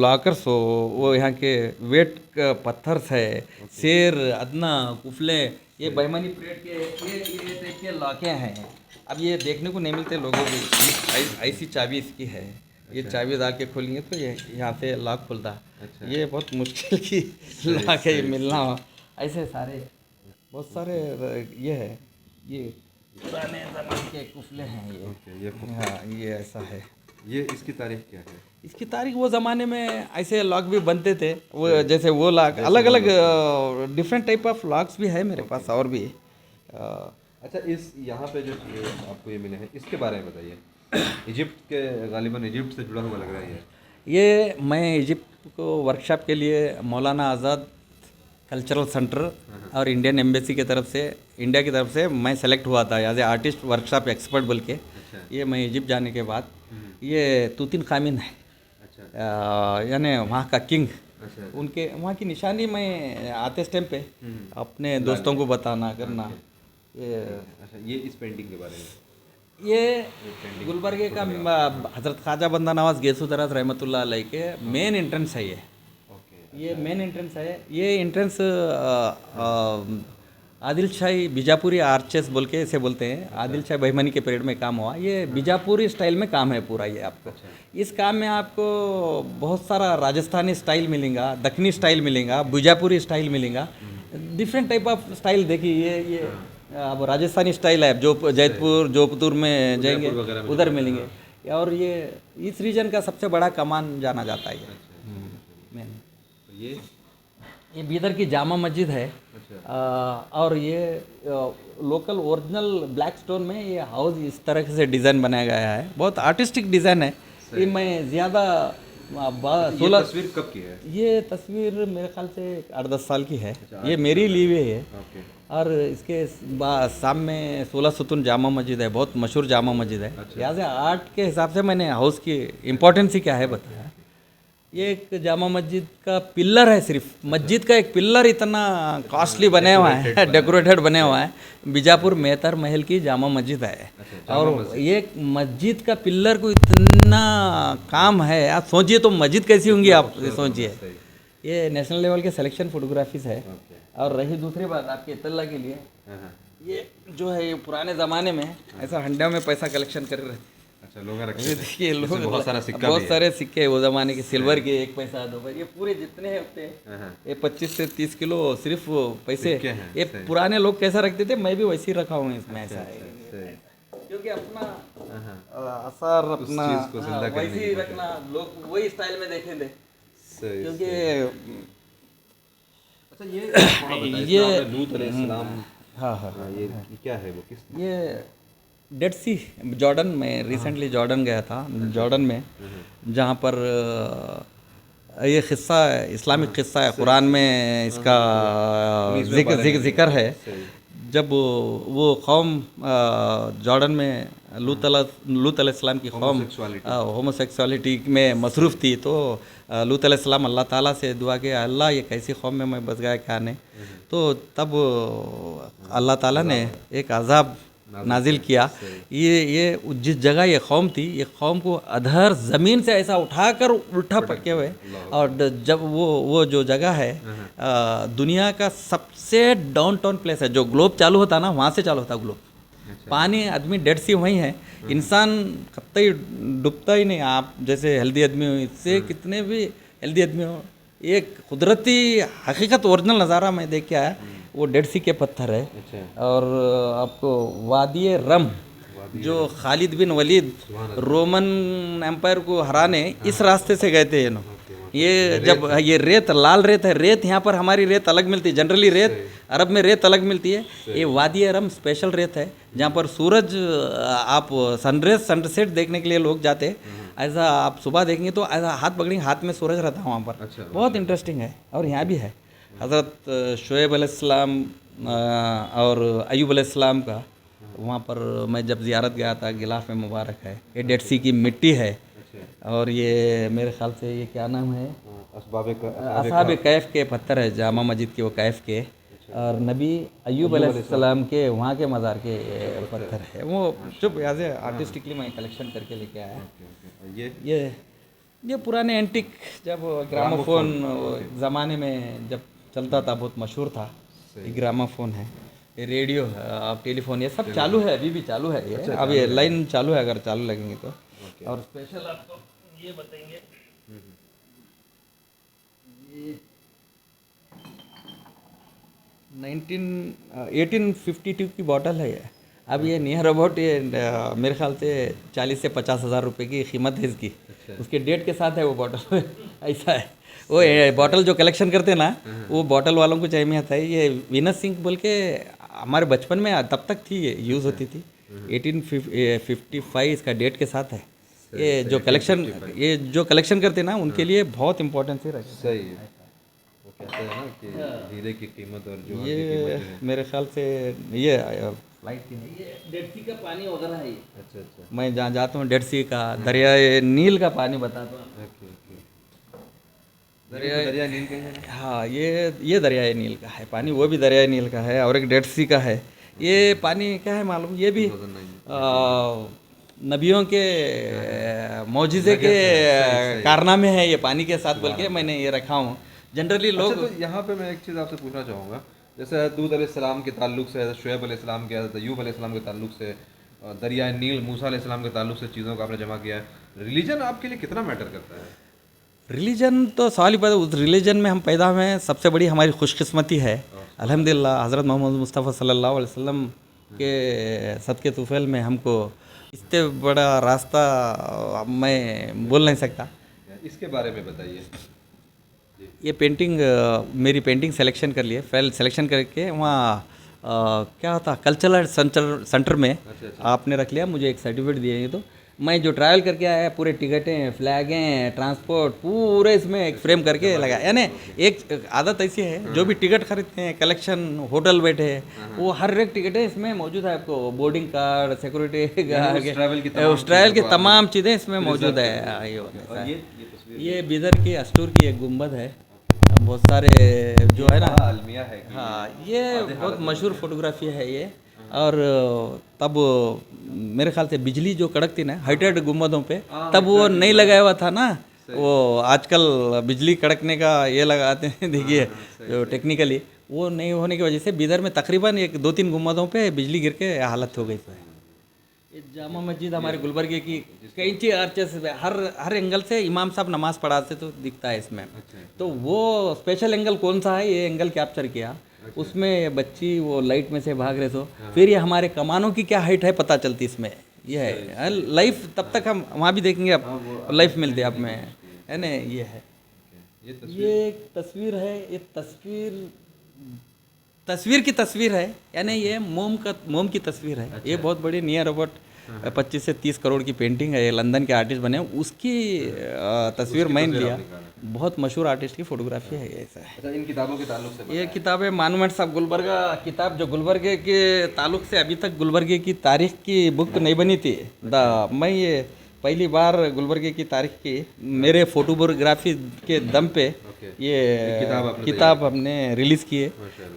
S1: लॉकर्स हो, वो यहाँ के वेट पत्थर्स है, शेर अदना कुफले, ये बहमनी पीरियड के ये टाइप के लॉके हैं। अब ये देखने को नहीं मिलते लोगों को। ऐसी चाबी इसकी है, ये चाबी डाल के खोलेंगे तो ये यहाँ से लॉक खुलता है। ये बहुत मुश्किल की लॉक है, ये मिलना हो। ऐसे सारे बहुत सारे ये है, ये पुराने ज़माने के कुफले हैं ये। हाँ ये ऐसा है।
S2: ये इसकी तारीख क्या है?
S1: इसकी तारीख वो ज़माने में ऐसे लॉक भी बनते थे, वो जैसे वो लॉक अलग अलग डिफरेंट टाइप ऑफ लॉक्स भी है मेरे पास और भी।
S2: अच्छा, इस यहाँ पे जो आपको ये मिले हैं इसके बारे में बताइए। इजिप्ट के, गालिबन इजिप्ट से जुड़ा हुआ लग रहा है
S1: ये मैं इजिप्ट को वर्कशॉप के लिए मौलाना आज़ाद कल्चरल सेंटर और इंडियन एम्बेसी की तरफ से, इंडिया की तरफ से मैं सेलेक्ट हुआ था as a artist workshop expert बोल के। ये मैं इजिप्ट जाने के बाद ये तूतिन खामिन है, यानी वहाँ का किंग, उनके वहाँ की निशानी मैं आते इस टाइम पे अपने दोस्तों को बताना करना।
S2: ये इस पेंटिंग के बारे में,
S1: ये गुलबर्गे का हज़रत ख्वाजा बंदा नवाज गेसू दराज रहमतुल्लाह अलैह के मेन एंट्रेंस है ये मेन एंट्रेंस है। ये एंट्रेंस आदिल शाही बीजापुरी आर्चेस बोल के इसे बोलते हैं। आदिल शाही बहमनी के पीरियड में काम हुआ। ये बीजापुरी स्टाइल में काम है पूरा ये आपको। इस काम में आपको बहुत सारा राजस्थानी स्टाइल मिलेगा, दक्षिणी स्टाइल मिलेगा, बीजापुरी स्टाइल मिलेगा, डिफरेंट टाइप ऑफ स्टाइल। देखिए ये अब राजस्थानी स्टाइल है, जो जयपुर जोधपुर में जाएंगे उधर मिलेंगे। और ये इस रीजन का सबसे बड़ा कमान जाना जाता है मेन। ये बीदर की जामा मस्जिद है। और ये लोकल ओरिजिनल ब्लैक स्टोन में ये हाउस इस तरह से डिज़ाइन बनाया गया है, बहुत आर्टिस्टिक डिज़ाइन है। ये मैं ज़्यादा 16
S2: तस्वीर कब की है?
S1: ये तस्वीर मेरे ख्याल से 8-10 साल की है। ये मेरी ली हुई है। और इसके सामने 16 सुतून जामा मस्जिद है, बहुत मशहूर जामा मस्जिद है। यहाँ से आर्ट के हिसाब से मैंने हाउस की इम्पोर्टेंस ही क्या है बताया। ये एक जामा मस्जिद का पिल्लर है, सिर्फ मस्जिद का एक पिल्लर इतना कॉस्टली बने हुआ है, डेकोरेटेड बने हुआ है। बीजापुर मेहतर महल की जामा मस्जिद है। और ये मस्जिद का पिल्लर को इतना काम है, आप सोचिए तो मस्जिद कैसी होंगी, आप सोचिए। ये नेशनल लेवल के सिलेक्शन फोटोग्राफीज है। और रही दूसरी बात आपके इत्तला के लिए, ये जो है ये पुराने ज़माने में ऐसा हंडिया में पैसा कलेक्शन कर रहे थे।
S2: अच्छा, लोग रखते
S1: देखिए लोग
S2: बहुत सारा सिक्का,
S1: बहुत सारे सिक्के वो ज़माने के, सिल्वर के 1 पैसा 2 पैसा, ये पूरे जितने हैं होते हैं ये 25 से 30 किलो सिर्फ पैसे। ये पुराने लोग कैसा रखते थे, मैं भी वैसे ही रखा हूँ इसमें। ऐसा है क्योंकि अपना असर अपना वैसे ही रखना, लोग वही स्टाइल में देखे थे। क्योंकि
S2: अच्छा, ये लूत अलैहिस्सलाम,
S1: हाँ
S2: ये क्या है वो, किस,
S1: ये डेड सी जॉर्डन में, रिसेंटली जॉर्डन गया था। जॉर्डन में जहाँ पर ये क़िस्सा है, इस्लामिक क़िस्सा है, कुरान में इसका जिक्र है। जब वो कौम जॉर्डन में लूत अलैहिस्सलाम की कौम होमोसेक्सुअलिटी में मसरूफ़ थी, तो लूत अलैहिस्सलाम अल्लाह ताला से दुआ किया, अल्लाह ये कैसी कौम में मैं बस गया क्या नहीं। तो तब अल्लाह ताला ने एक अज़ाब नाजिल किया। ये जिस जगह ये कौम थी, ये कौम को अधर ज़मीन से ऐसा उठाकर उल्टा पटके हुए, और जब वो जो जगह है दुनिया का सबसे डाउन टाउन प्लेस है, जो ग्लोब चालू होता ना वहाँ से चालू होता ग्लोब। पानी आदमी डेड सी वहीं है, इंसान कतई डूबता ही नहीं। आप जैसे हेल्दी आदमी हो, इससे कितने भी हेल्दी आदमी हो, एक कुदरती हकीकत ओरिजिनल नज़ारा मैं देख के आया, वो डेड सी के पत्थर है। और आपको वादी रम, जो खालिद बिन वलीद रोमन एम्पायर को हराने इस रास्ते से गए थे ये जब ये रेत लाल रेत है, रेत यहाँ पर हमारी रेत अलग मिलती है, जनरली रेत अरब में रेत अलग मिलती है, ये वादी रम स्पेशल रेत है जहाँ पर सूरज आप सनरेज सनसेट देखने के लिए लोग जाते हैं। ऐसा आप सुबह देखेंगे तो ऐसा हाथ पकड़ेंगे, हाथ में सूरज रहता है वहाँ पर। बहुत इंटरेस्टिंग है। और यहाँ भी है हज़रत शुएब अलैहिस्सलाम और अय्यूब अलैहिस्सलाम का, वहाँ पर मैं जब ज़ियारत गया था, गिलाफ में मुबारक है, ये डेड सी की मिट्टी है। और ये मेरे ख्याल से ये क्या नाम है, असहाब कैफ के पत्थर है, जामा मस्जिद के वो कैफ के, और नबी अय्यूब अलैहिस्सलाम के वहाँ के मज़ार के पत्थर है। वो चुप यहाँ से आर्टिस्टिकली मैं कलेक्शन करके लेके आया। ये पुराने एंटिक, जब ग्रामोफोन ज़माने में जब चलता था, बहुत मशहूर था। ये ग्रामोफोन है, ये रेडियो है, आप टेलीफोन, ये सब चालू है, अभी भी चालू है ये। अब ये लाइन चालू है, अगर चालू लगेंगे तो। और स्पेशल आपको ये बताएंगे, ये 1852 की बॉटल है ये। अब ये नियर अबाउट ये मेरे ख्याल से 40 से 50 हज़ार रुपये की कीमत है इसकी। उसके डेट के साथ है वो बॉटल ऐसा है। वो बॉटल जो कलेक्शन करते हैं ना, वो बॉटल वालों को चाहिए आता है। ये वीनस सिंक बोल के हमारे बचपन में तब तक थी, ये यूज़ होती थी। 1855 इसका डेट के साथ है। ये जो कलेक्शन करते हैं ना, उनके लिए बहुत इम्पोर्टेंस ही रखता है।
S2: सही है। वो कहते हैं ना कि हीरे की कीमत और जो
S1: ये मेरे ख्याल से ये फ्लाइट की नहीं, ये डेड सी का पानी वगैरह है ये।
S2: अच्छा।
S1: मैं जहाँ जाता हूँ डेड सी का, दरिया नील का पानी बताता हूँ।
S2: दरिया नील का है।
S1: हाँ, ये दरिया नील का है पानी, वो भी दरिया नील का है, और एक डेड सी का है। ये पानी क्या है मालूम, ये भी नबियों के मौजिज़े के कारनामे हैं ये पानी के साथ, बोल के मैंने ये रखा हूँ। जनरली लोग
S2: तो यहाँ पे मैं एक चीज़ आपसे पूछना चाहूँगा, जैसे दूध अलैहिस्सलाम के ताल्लुक से, शुएब अलैहिस्सलाम के, अय्यूब अलैहिस्सलाम के ताल्लुक से, दरिया नील मूसा अलैहिस्सलाम के ताल्लुक से चीज़ों का आपने जमा किया है। रिलीजन आपके लिए कितना मैटर करता है?
S1: रिलीजन तो सवाल ही पैदा, उस रिलीजन में हम पैदा हुए हैं, सबसे बड़ी हमारी खुशकिस्मती है अल्हम्दुलिल्लाह। हज़रत मोहम्मद मुस्तफ़ा सल्लल्लाहु अलैहि वसल्लम के सदक़े तुफ़ैल में हमको इससे बड़ा रास्ता मैं बोल नहीं सकता।
S2: इसके बारे में बताइए।
S1: ये पेंटिंग मेरी पेंटिंग सिलेक्शन कर लिए, फाइल सिलेक्शन करके वहाँ क्या होता कल्चरल सेंटर में आपने रख लिया, मुझे एक सर्टिफिकेट दिए। तो मैं जो ट्रैवल करके आया, पूरे टिकटें, फ्लैगें, ट्रांसपोर्ट पूरे इसमें एक फ्रेम करके लगा। यानी एक आदत ऐसी है, जो भी टिकट खरीदते हैं, कलेक्शन, होटल बैठे, वो हर एक टिकटें इसमें मौजूद है। आपको बोर्डिंग कार्ड, सिक्योरिटी गार्ड, उस ट्रैवल की तमाम चीज़ें इसमें मौजूद है। ये बिदर की अस्टूर की एक गुंबद है, बहुत सारे जो है ना
S2: अलमिया है।
S1: हाँ, ये बहुत मशहूर फोटोग्राफी है ये। और तब मेरे ख्याल से बिजली जो कड़कती ना हाइटेड गुंबदों पे, तब वो नहीं लगाया हुआ था ना। वो आजकल बिजली कड़कने का ये लगाते हैं, देखिए जो टेक्निकली वो नहीं होने की वजह से बिदर में तकरीबन 1-2-3 गुंबदों पे बिजली गिर के हालत हो गई। ये जामा मस्जिद हमारे गुलबर्गे की कई आर्चेस, हर एंगल से इमाम साहब नमाज पढ़ाते तो दिखता है इसमें। तो वो स्पेशल एंगल कौन सा है, ये एंगल कैप्चर किया। उसमें बच्ची वो लाइट में से भाग रहे तो फिर ये हमारे कमानों की क्या हाइट है पता चलती इसमें। ये है लाइफ, तब तक हम वहाँ भी देखेंगे, अब लाइफ मिलती है आप में, है ना। ये है, ये एक तस्वीर है, ये तस्वीर की तस्वीर है, यानी ये मोम की तस्वीर है। ये बहुत बड़ी नियर अबाउट 25 से 30 करोड़ की पेंटिंग है। ये लंदन के आर्टिस्ट बने, उसकी तस्वीर मैं लिया। बहुत मशहूर आर्टिस्ट की फ़ोटोग्राफी है ये ऐसा है।
S2: अच्छा, इन किताबों के ताल्लुक से
S1: ये किताब है मानूमेंट्स ऑफ गुलबर्गा किताब, जो गुलबर्गे के ताल्लुक से अभी तक गुलबर्गे की तारीख की बुक नहीं बनी थी। मैं ये पहली बार गुलबर्गे की तारीख की मेरे फोटोग्राफी के दम पे ये किताब हमने रिलीज़ की है।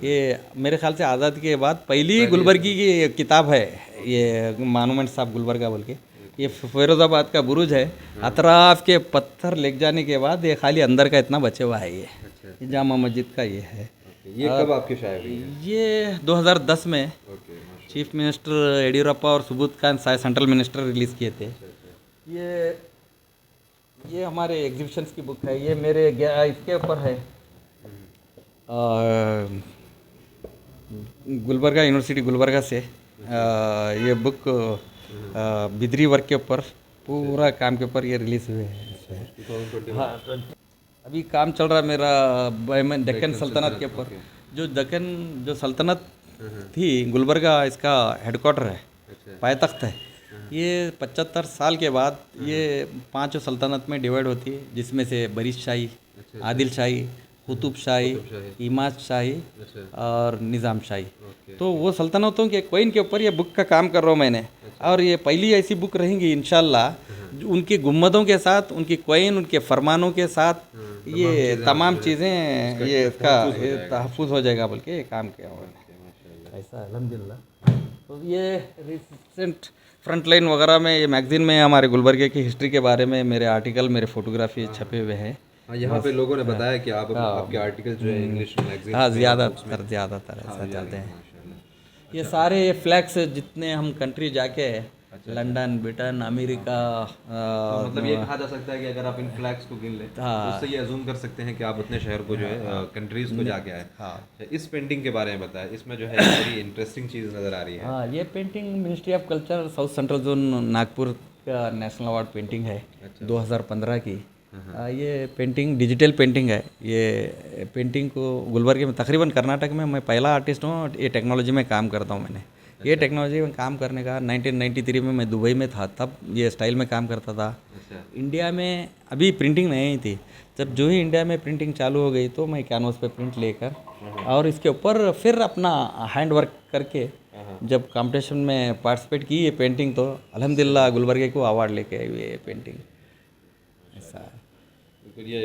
S1: ये मेरे ख्याल से आज़ादी के बाद पहली गुलबर्गी की किताब है ये मानूमेंट्स ऑफ गुलबर्गा बोल के। ये फिरोज़ाबाद का बुरुज है, अतराफ के पत्थर लेक जाने के बाद ये खाली अंदर का इतना बचे हुआ है। ये जामा मस्जिद का ये है।
S2: ये कब आपकी शायद हुई है?
S1: ये 2010 में चीफ मिनिस्टर येडियुरप्पा और Subodh Khan central minister release किए थे। ये हमारे एग्जीबिशंस की बुक है। ये मेरे इसके ऊपर है गुलबर्गा यूनिवर्सिटी गुलबर्गा से ये बुक बिदरी वर्क के ऊपर पूरा काम के ऊपर ये रिलीज़ हुए हैं। हाँ, अभी काम चल रहा है मेरा डेक्कन सल्तनत के ऊपर। जो सल्तनत थी गुलबर्गा इसका हेडक्वार्टर है, पायतख्त है। ये 75 साल के बाद ये 5 सल्तनत में डिवाइड होती है, जिसमें से बरीश शाही, आदिल शाही, कुतुब शाही, इमाद शाही और निज़ाम शाही। तो वो सल्तनतों के कोइन के ऊपर ये बुक का काम कर रहा हूँ मैंने। और ये पहली ऐसी बुक रहेंगी इंशाल्लाह उनकी गुम्मदों के साथ, उनकी कोइन, उनके फरमानों के साथ ये तमाम चीज़ें ये इसका तहफ़्फ़ुज़ हो जाएगा बोल के काम किया हुआ है ऐसा अल्हम्दुलिल्लाह। तो ये रिसेंट फ्रंटलाइन वगैरह में ये मैगज़ीन में हमारे गुलबर्गे की हिस्ट्री के बारे में मेरे आर्टिकल, मेरे फोटोग्राफी छपे हुए हैं।
S2: हाँ, यहाँ पे लोगों ने बताया कि आपके आर्टिकल जो है इंग्लिश मैगजीन,
S1: हाँ, ज़्यादातर ऐसा चलते हैं। ये सारे फ्लैग्स जितने हम कंट्री जाके लंदन, ब्रिटेन, अमेरिका,
S2: मतलब ये कहा जा सकता है कि अगर आप इन फ्लैग्स को गिन लें तो उससे ये अजूम कर सकते हैं कि आप उतने शहर को जो है कंट्रीज़ को जाके आए। हाँ, इस पेंटिंग के बारे में बताएं, इसमें जो है बड़ी इंटरेस्टिंग चीज़ नज़र आ रही है।
S1: हाँ, ये painting ministry of culture south central zone Nagpur का नेशनल अवार्ड पेंटिंग है 2015 की। ये पेंटिंग डिजिटल पेंटिंग है। ये पेंटिंग को गुलबर्गे में तकरीबन कर्नाटक में मैं पहला आर्टिस्ट हूँ। ये टेक्नोलॉजी में काम करता हूँ मैंने। ये टेक्नोलॉजी में काम करने का 1993 में मैं दुबई में था, तब ये स्टाइल में काम करता था। इंडिया में अभी प्रिंटिंग नहीं थी। जब जो ही इंडिया में प्रिंटिंग चालू हो गई तो मैं कैनवस पे प्रिंट लेकर और इसके ऊपर फिर अपना हैंड वर्क करके जब कंपटीशन में पार्टिसिपेट की ये पेंटिंग, तो अल्हम्दुलिल्लाह गुलबर्गे को अवार्ड लेके आई ये पेंटिंग। ऐसा है।
S2: ये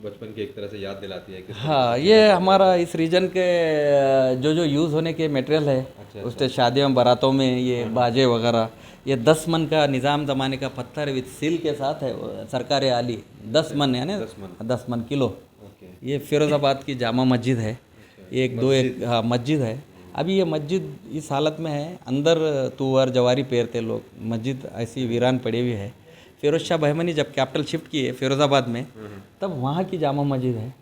S2: बचपन की एक तरह से याद दिलाती है कि
S1: हाँ, ये हमारा इस रीजन के जो यूज़ होने के मटेरियल है उससे शादियों बारातों में ये बाजे वगैरह, ये 10 मन का निज़ाम ज़माने का पत्थर विद सील के साथ है। सरकार आली 10 मन यानी 10 मन किलो। ये फिरोज़ाबाद की जामा मस्जिद है। एक हाँ मस्जिद है। अभी ये मस्जिद इस हालत में है, अंदर तुअर जवारी पेरते लोग, मस्जिद ऐसी वीरान पड़ी हुई है। फिरोज शाह बहमनी जब कैपिटल शिफ्ट किए फिरोज़ाबाद में, तब वहाँ की जामा मस्जिद है।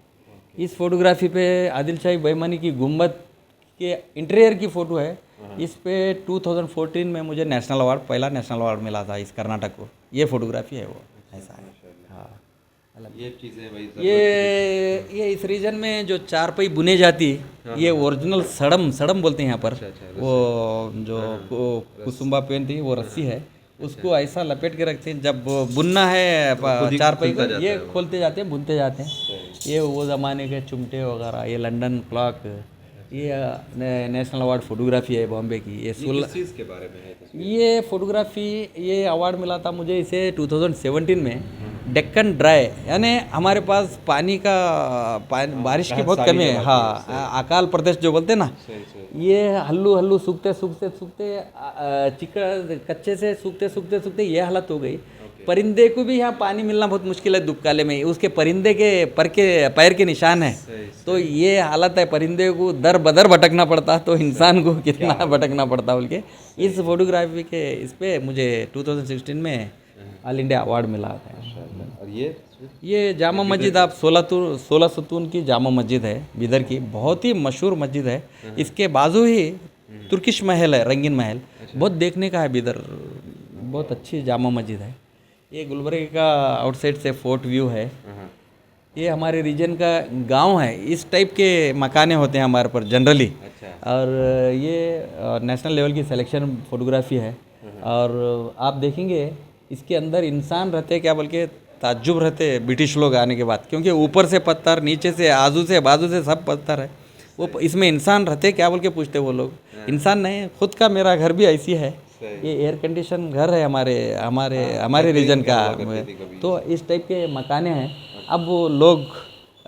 S1: इस फोटोग्राफी पे आदिल शाही बहमनी की गुम्बद के इंटीरियर की फ़ोटो है। इस पे 2014 में मुझे पहला नेशनल अवार्ड मिला था इस कर्नाटक को। ये फोटोग्राफी है वो ऐसा है। हाँ,
S2: ये चीज़ें भाई
S1: ये इस रीजन में जो चारपाई बुने जाती, ये ओरिजिनल सड़म बोलते हैं यहाँ पर। वो जो कुसुम्बा पेन थी वो रस्सी है, उसको ऐसा लपेट के रखते हैं। जब बुनना है चारपाई को, ये खोलते जाते हैं, बुनते जाते हैं। ये वो ज़माने के चिमटे वगैरह, ये लंदन क्लॉक, ये नेशनल अवार्ड फोटोग्राफी है बॉम्बे की। ये
S2: चीज़ के बारे में है
S1: ये फोटोग्राफी, ये अवार्ड मिला था मुझे इसे 2017 में। डेक्कन ड्राई यानी हमारे पास पानी का बारिश की बहुत कमी है। हाँ, अकाल प्रदेश जो बोलते हैं ना, ये हल्लू सूखते कच्चे से सूखते ये हालत हो गई। परिंदे को भी यहाँ पानी मिलना बहुत मुश्किल है दुबकाले में। उसके परिंदे के पैर के निशान है। तो ये हालत है, परिंदे को दर बदर भटकना पड़ता, तो इंसान को कितना भटकना पड़ता बोल के। इस फोटोग्राफी के इस पे मुझे 2016 में ऑल इंडिया अवार्ड मिला था।
S2: और ये
S1: जामा मस्जिद आप 16 सतून की जामा मस्जिद है बिदर की, बहुत ही मशहूर मस्जिद है। इसके बाजू ही तुर्किश महल है, रंगीन महल, बहुत देखने का है बिदर, बहुत अच्छी जामा मस्जिद है। ये गुलबर्गे का आउटसाइड से फोर्ट व्यू है। ये हमारे रीजन का गांव है। इस टाइप के मकाने होते हैं हमारे पर जनरली। और ये नेशनल लेवल की सिलेक्शन फोटोग्राफी है। और आप देखेंगे इसके अंदर इंसान रहते हैं क्या बोल के ताज्जुब रहते ब्रिटिश लोग आने के बाद, क्योंकि ऊपर से पत्थर, नीचे से, आजू से, बाजू से सब पत्थर है। वो इसमें इंसान रहते क्या बोल के पूछते वो लोग, इंसान नहीं। खुद का मेरा घर भी ऐसी है, ये एयर कंडीशन घर है हमारे हमारे हमारे रीजन का। तो इस टाइप के मकाने हैं। अब वो लोग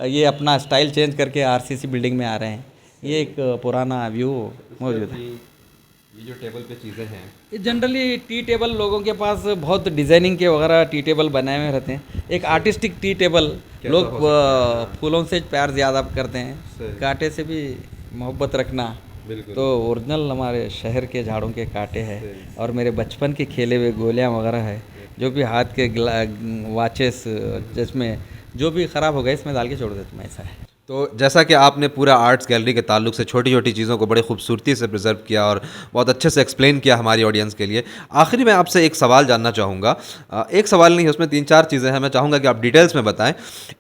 S1: ये अपना स्टाइल चेंज करके आरसीसी बिल्डिंग में आ रहे हैं। ये एक पुराना व्यू मौजूद है।
S2: ये जो टेबल पे चीज़ें हैं,
S1: ये जनरली टी टेबल लोगों के पास बहुत डिज़ाइनिंग के वगैरह टी टेबल बनाए हुए रहते हैं। एक आर्टिस्टिक टी टेबल, लोग फूलों से प्यार ज़्यादा करते हैं, कांटे से भी मोहब्बत रखना।
S2: बिल्कुल।
S1: तो ओरिजिनल हमारे शहर के झाड़ों के कांटे हैं, और मेरे बचपन के खेले हुए गोलियां वगैरह है, जो भी हाथ के वाचेस, जिसमें जो भी ख़राब हो गए इसमें डाल के छोड़ देता हूँ, ऐसा है।
S2: तो जैसा कि आपने पूरा आर्ट्स गैलरी के ताल्लुक से छोटी छोटी चीज़ों को बड़े खूबसूरती से प्रिजर्व किया और बहुत अच्छे से एक्सप्लेन किया हमारी ऑडियंस के लिए, आखिरी में आपसे एक सवाल जानना चाहूँगा। एक सवाल नहीं है, उसमें 3-4 चीज़ें हैं, मैं चाहूँगा कि आप डिटेल्स में बताएं।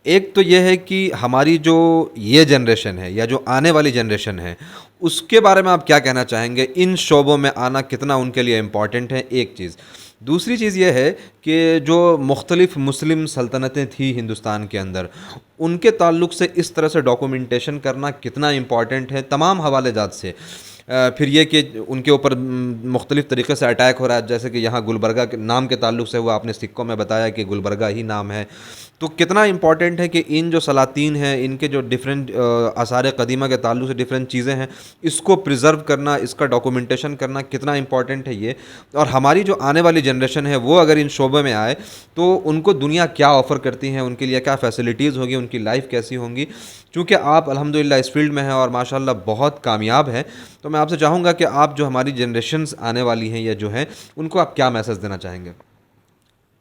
S2: एक तो ये है कि हमारी जो ये जनरेशन है या जो आने वाली जनरेशन है, उसके बारे में आप क्या कहना चाहेंगे? इन शोबों में आना कितना उनके लिए इम्पॉर्टेंट है, एक चीज़। दूसरी चीज़ ये है कि जो मुख्तलिफ़ मुस्लिम सल्तनतें थी हिंदुस्तान के अंदर, उनके ताल्लुक से इस तरह से डॉक्यूमेंटेशन करना कितना इम्पॉर्टेंट है तमाम हवालेजात से। फिर ये कि उनके ऊपर मुख्तलिफ़ तरीक़े से अटैक हो रहा है, जैसे कि यहाँ गुलबर्गा के नाम के ताल्लुक से हुआ, आपने सिक्कों में बताया कि गुलबर्गा ही नाम है। तो कितना इम्पॉर्टेंट है कि इन जो सलातीन हैं, इनके जो डिफरेंट आसार क़दीमा के ताल्लुक से डिफरेंट चीज़ें हैं, इसको प्रिजर्व करना, इसका डॉक्यूमेंटेशन करना कितना इम्पॉर्टेंट है ये। और हमारी जो आने वाली जनरेशन है वो अगर इन शोबे में आए तो उनको दुनिया क्या ऑफ़र करती है, उनके लिए क्या फ़ैसिलिटीज़ होगी, उनकी लाइफ कैसी होंगी। चूँकि आप अल्हम्दुलिल्लाह इस फील्ड में हैं और माशाल्लाह बहुत कामयाब हैं, तो मैं आपसे चाहूँगा कि आप जो हमारी जनरेशन्स आने वाली हैं या जो हैं, उनको आप क्या मैसेज देना चाहेंगे?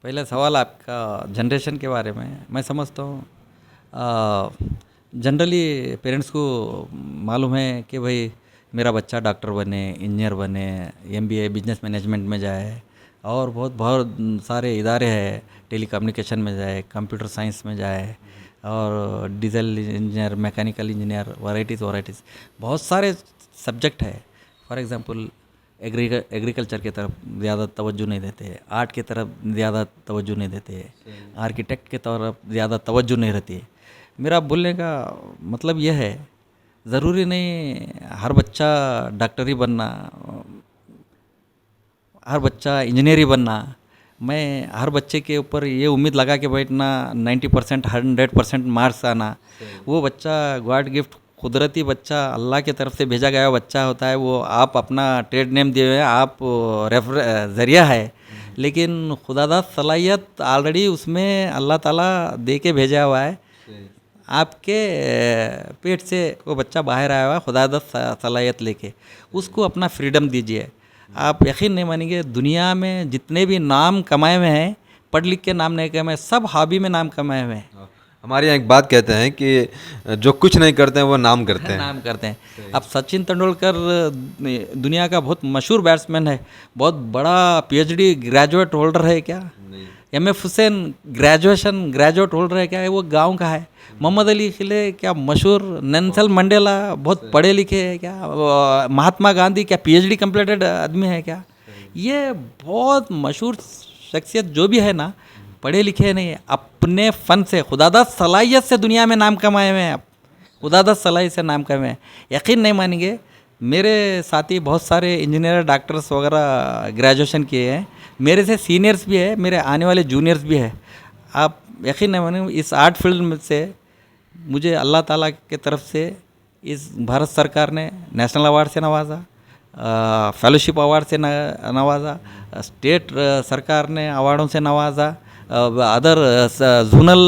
S1: पहला सवाल आपका जनरेशन के बारे में, मैं समझता हूँ जनरली पेरेंट्स को मालूम है कि भाई मेरा बच्चा डॉक्टर बने, इंजीनियर बने, एमबीए बिजनेस मैनेजमेंट में जाए, और बहुत बहुत सारे इदारे हैं, टेलीकम्युनिकेशन में जाए, कंप्यूटर साइंस में जाए, और diesel engineer, mechanical engineer, varieties बहुत सारे सब्जेक्ट है। फॉर एग्ज़ाम्पल एग्रीकल्चर की तरफ ज़्यादा तवज्जो नहीं देते, आर्ट की तरफ ज़्यादा तवज्जो नहीं देते, आर्किटेक्ट की तरफ ज़्यादा तवज्जो नहीं रहती। मेरा बोलने का मतलब यह है, ज़रूरी नहीं हर बच्चा डॉक्टर ही बनना, हर बच्चा इंजीनियर ही बनना। मैं हर बच्चे के ऊपर ये उम्मीद लगा के बैठना 90% 100% मार्क्स आना, वो बच्चा गॉड गिफ्ट कुदरती बच्चा अल्लाह की तरफ से भेजा गया बच्चा होता है। वो आप अपना ट्रेड नेम दिए हुए हैं, आप ज़रिया है, लेकिन खुदादा सलाहियत ऑलरेडी उसमें अल्लाह ताला दे के भेजा हुआ है। आपके पेट से वो बच्चा बाहर आया हुआ है खुदादा सलाहियत लेके, उसको अपना फ्रीडम दीजिए। आप यकीन नहीं मानेंगे, दुनिया में जितने भी नाम कमाए हुए हैं, पढ़ लिख के नाम नहीं कमाए, सब हॉबी में नाम कमाए हुए हैं।
S2: हमारे यहाँ एक बात कहते हैं कि जो कुछ नहीं करते हैं वो नाम करते हैं।
S1: नाम करते हैं। अब सचिन तेंदुलकर दुनिया का बहुत मशहूर बैट्समैन है, बहुत बड़ा पीएचडी ग्रेजुएट होल्डर है क्या? एमएफ हुसैन ग्रेजुएट होल्डर है क्या? वो गांव का है। मोहम्मद अली खिले क्या मशहूर? नेल्सन मंडेला बहुत पढ़े लिखे है क्या? महात्मा गांधी क्या पीएचडी कंप्लीटेड आदमी है क्या? ये बहुत मशहूर शख्सियत जो भी है ना, पढ़े लिखे नहीं है, अपने फ़न से खुदादा सलाहियत से दुनिया में नाम कमाए हुए हैं, खुदादा सलाहियत से नाम कमाए हैं। यकीन नहीं मानेंगे, मेरे साथी बहुत सारे इंजीनियर, डॉक्टर्स वगैरह ग्रेजुएशन किए हैं, मेरे से सीनियर्स भी है, मेरे आने वाले जूनियर्स भी है। आप यकीन नहीं मानेंगे, इस आर्ट फील्ड में से मुझे अल्लाह ताला के तरफ से इस भारत सरकार ने नेशनल अवार्ड से नवाजा, फेलोशिप अवार्ड से नवाजा, स्टेट सरकार ने अवार्डों से नवाजा, अदर जोनल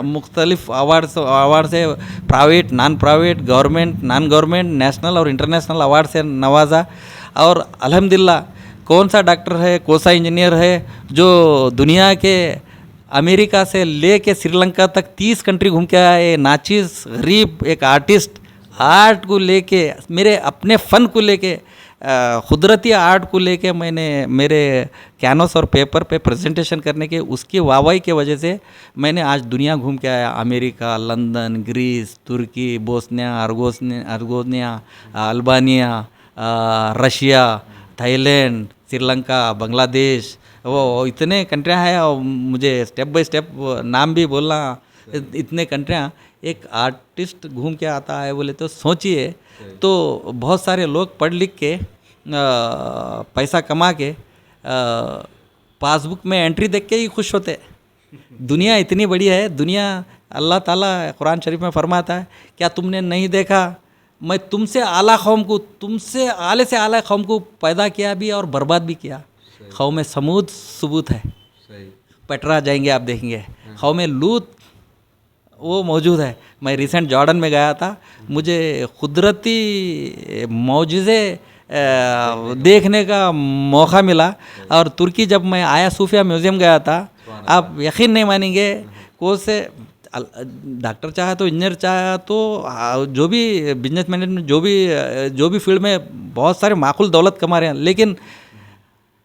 S1: मुख्तलिफ अवार्ड से private, non private, government, non government, national और इंटरनेशनल अवार्ड से नवाजा। और अल्हम्दुलिल्लाह कौन सा डॉक्टर है, कौन सा इंजीनियर है जो दुनिया के अमेरिका से ले के श्रीलंका तक 30 कंट्री घूम के आए, नाचिस गरीब एक आर्टिस्ट, आर्ट को लेके, मेरे अपने फ़न को लेके, कुदरती आर्ट को लेके मैंने मेरे कैनवस और पेपर पे प्रेजेंटेशन करने के उसकी वाहवाही के वजह से मैंने आज दुनिया घूम के आया। अमेरिका, लंदन, ग्रीस, तुर्की, बोस्निया अर्गोनिया, Albania, Russia, Thailand, Sri Lanka, Bangladesh, वो इतने कंट्रियाँ हैं और मुझे स्टेप बाय स्टेप नाम भी बोलना, इतने कंट्रियाँ, एक आर्टिस्ट घूम के आता है बोले तो सोचिए। तो बहुत सारे लोग पढ़ लिख के पैसा कमा के पासबुक में एंट्री देख के ही खुश होते। दुनिया इतनी बड़ी है, दुनिया, अल्लाह ताला कुरान शरीफ में फरमाता है, क्या तुमने नहीं देखा मैं तुमसे आला कौम को, तुमसे आले से आला कौम को पैदा किया भी और बर्बाद भी किया। कौम समूद सबूत है, पेट्रा जाएंगे आप देखेंगे, कौम लूत वो मौजूद है। मैं रिसेंट जॉर्डन में गया था, मुझे कुदरती मौजज़े देखने का मौका मिला। और तुर्की जब मैं आया सूफिया म्यूज़ियम गया था, आप यकीन नहीं मानेंगे, को से डॉक्टर चाहे तो इंजीनियर चाहे तो जो भी बिजनेस मैनेजमेंट जो भी फील्ड में बहुत सारे माकूल दौलत कमा रहे हैं, लेकिन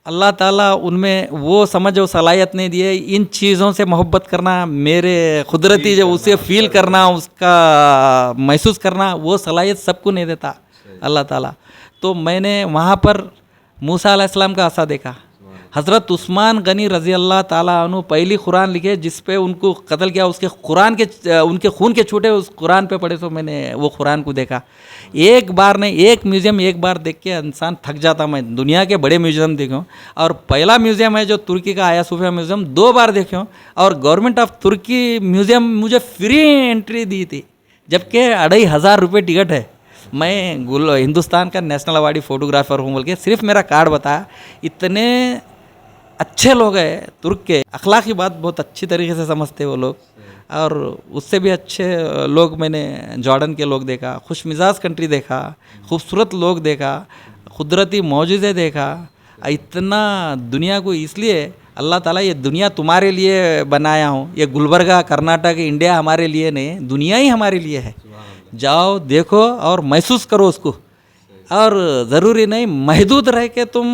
S1: अल्लाह ताला उनमें वो समझ और सलाहियत नहीं दिए इन चीज़ों से मोहब्बत करना, मेरे कुदरती जो उसे फील करना, उसका महसूस करना, वो सलाहियत सबको नहीं देता अल्लाह ताला। तो मैंने वहाँ पर मूसा अलैहिस्सलाम का असा देखा। हज़रत उस्मान गनी रज़ी अल्लाह ताला अन्हु पहली कुरान लिखे जिस पे उनको कत्ल किया, उसके कुरान के उनके खून के छूटे उस कुरान पे पढ़े, तो मैंने वो कुरान को देखा। एक बार नहीं, एक म्यूज़ियम एक बार देख के इंसान थक जाता। मैं दुनिया के बड़े म्यूज़ियम देखूँ, और पहला म्यूज़ियम है जो तुर्की का आया सूफिया म्यूज़ियम, 2 बार देखूँ, और गवर्नमेंट ऑफ तुर्की म्यूज़ियम मुझे फ्री एंट्री दी थी, जबकि 2500 रुपये टिकट है। मैं हिंदुस्तान का नेशनल अवार्डी फ़ोटोग्राफ़र हूँ बोल के सिर्फ मेरा कार्ड बताया। इतने अच्छे लोग हैं तुर्क के, अखलाकी बात बहुत अच्छी तरीके से समझते वो लोग। और उससे भी अच्छे लोग मैंने जॉर्डन के लोग देखा, खुश मिजाज कंट्री देखा, खूबसूरत लोग देखा, कुदरती मौजूज़े देखा। इतना दुनिया को इसलिए अल्लाह ताला ये दुनिया तुम्हारे लिए बनाया हूँ, ये गुलबर्गा कर्नाटक इंडिया हमारे लिए नहीं, दुनिया ही हमारे लिए है। जाओ देखो और महसूस करो उसको। और ज़रूरी नहीं महदूद रह के तुम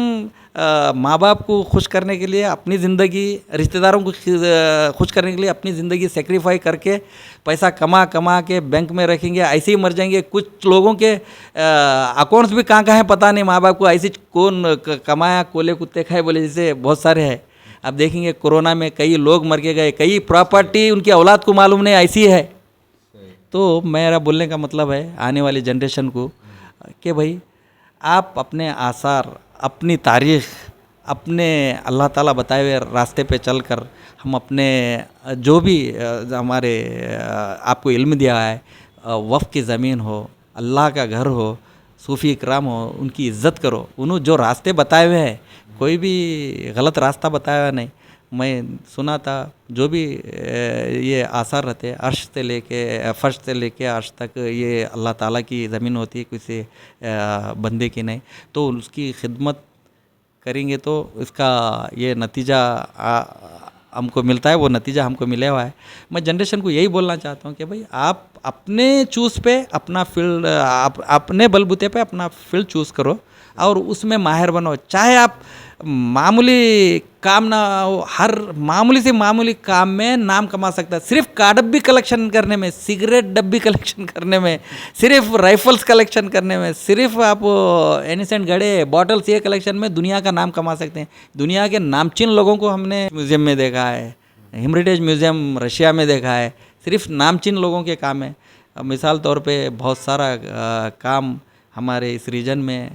S1: माँ बाप को खुश करने के लिए अपनी ज़िंदगी, रिश्तेदारों को खुश करने के लिए अपनी ज़िंदगी सेक्रीफाई करके पैसा कमा कमा के बैंक में रखेंगे, ऐसे ही मर जाएंगे। कुछ लोगों के अकाउंट्स भी कहाँ कहाँ हैं पता नहीं, माँ बाप को ऐसे कौन कमाया कोले कुत्ते खाए बोले, जैसे बहुत सारे हैं। आप देखेंगे कोरोना में कई लोग मर के गए, कई प्रॉपर्टी उनकी औलाद को मालूम नहीं, ऐसी है। तो मेरा बोलने का मतलब है आने वाली जनरेशन को कि भाई आप अपने आसार, अपनी तारीख़, अपने अल्लाह ताला बताए हुए रास्ते पे चलकर हम अपने जो भी हमारे आपको इल्म दिया है, वफ़ की ज़मीन हो, अल्लाह का घर हो, सूफ़ी इकराम हो, उनकी इज़्ज़त करो। उन्होंने जो रास्ते बताए हुए हैं, कोई भी गलत रास्ता बताया हुआ नहीं। मैं सुना था जो भी ये आसार रहते हैं, अर्श से लेके फर्श से लेके अर्श तक ये अल्लाह ताला की ज़मीन होती है, किसी बंदे की नहीं। तो उसकी खिदमत करेंगे तो इसका ये नतीजा हमको मिलता है, वो नतीजा हमको मिला हुआ है। मैं जनरेशन को यही बोलना चाहता हूँ कि भाई आप अपने चूज़ पे अपना फील्ड, अपने बलबूते पे अपना फील्ड चूज़ करो और उसमें माहिर बनो। चाहे आप मामूली काम ना हो, हर मामूली से मामूली काम में नाम कमा सकता है। सिर्फ डब्बी कलेक्शन करने में, सिगरेट डब्बी कलेक्शन करने में, सिर्फ राइफल्स कलेक्शन करने में, सिर्फ आप एनिसेंट घड़े बॉटल्स ये कलेक्शन में दुनिया का नाम कमा सकते हैं। दुनिया के नामचीन लोगों को हमने म्यूज़ियम में देखा है, हेरिटेज म्यूज़ियम रशिया में देखा है, सिर्फ नामचीन लोगों के काम है। मिसाल तौर पे बहुत सारा काम हमारे इस रीजन में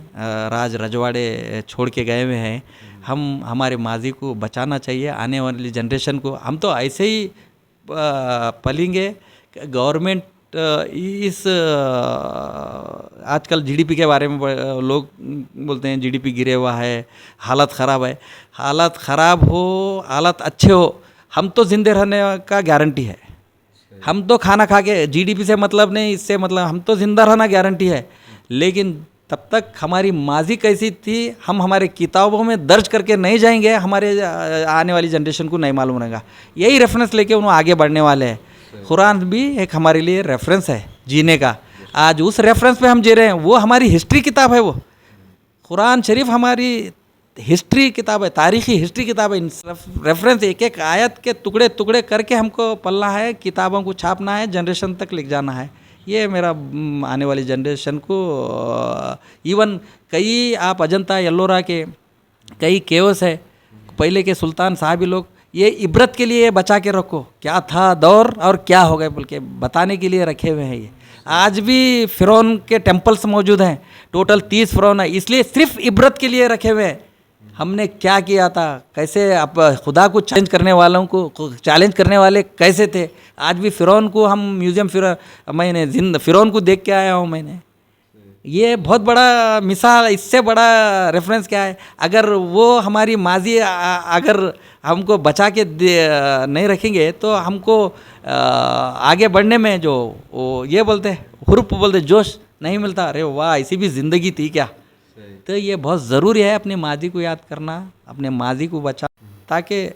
S1: राज रजवाड़े छोड़ के गए हुए हैं। हम हमारे माजी को बचाना चाहिए, आने वाली जनरेशन को। हम तो ऐसे ही पलेंगे। गवर्नमेंट इस आजकल जीडीपी के बारे में लोग बोलते हैं जीडीपी गिरे हुआ है, हालत ख़राब है। हालत ख़राब हो, हालत अच्छे हो, हम तो ज़िंदे रहने का गारंटी है। हम तो खाना खा के, जीडीपी से मतलब नहीं, इससे मतलब हम तो ज़िंदा रहना गारंटी है। लेकिन तब तक हमारी माजी कैसी थी हम हमारे किताबों में दर्ज करके नहीं जाएंगे, हमारे आने वाली जनरेशन को नहीं मालूम रहेगा। यही रेफरेंस लेके उन्होंने आगे बढ़ने वाले हैं। कुरान भी एक हमारे लिए रेफरेंस है जीने का। आज उस रेफरेंस पे हम जी रहे हैं, वो हमारी हिस्ट्री किताब है। वो कुरान शरीफ हमारी हिस्ट्री किताब है, तारीख़ी हिस्ट्री किताब है। रेफरेंस एक एक आयत के टुकड़े टुकड़े करके हमको पढ़ना है, किताबों को छापना है, जनरेशन तक लिख जाना है। ये मेरा आने वाली जनरेशन को इवन कई आप अजंता एलोरा के कई केव्स है, पहले के सुल्तान साहब लोग ये इबरत के लिए बचा के रखो, क्या था दौर और क्या हो गए बोल के बताने के लिए रखे हुए हैं। ये आज भी फ़िरौन के टेम्पल्स मौजूद हैं, टोटल 30 फ़िरौन है, इसलिए सिर्फ इबरत के लिए रखे हुए हैं। हमने क्या किया था, कैसे आप खुदा को चैलेंज करने वालों को चैलेंज करने वाले कैसे थे। आज भी फ़िरौन को हम म्यूज़ियम मैंने फ़िरौन को देख के आया हूँ मैंने। ये बहुत बड़ा मिसाल, इससे बड़ा रेफरेंस क्या है। अगर वो हमारी माजी अगर हमको बचा के नहीं रखेंगे तो हमको आगे बढ़ने में जो वो ये बोलते हैं हुरुप बोलते जोश नहीं मिलता। अरे वाह, ऐसी भी ज़िंदगी थी क्या। तो ये बहुत ज़रूरी है अपनी माजी को याद करना, अपने माजी को बचा, ताकि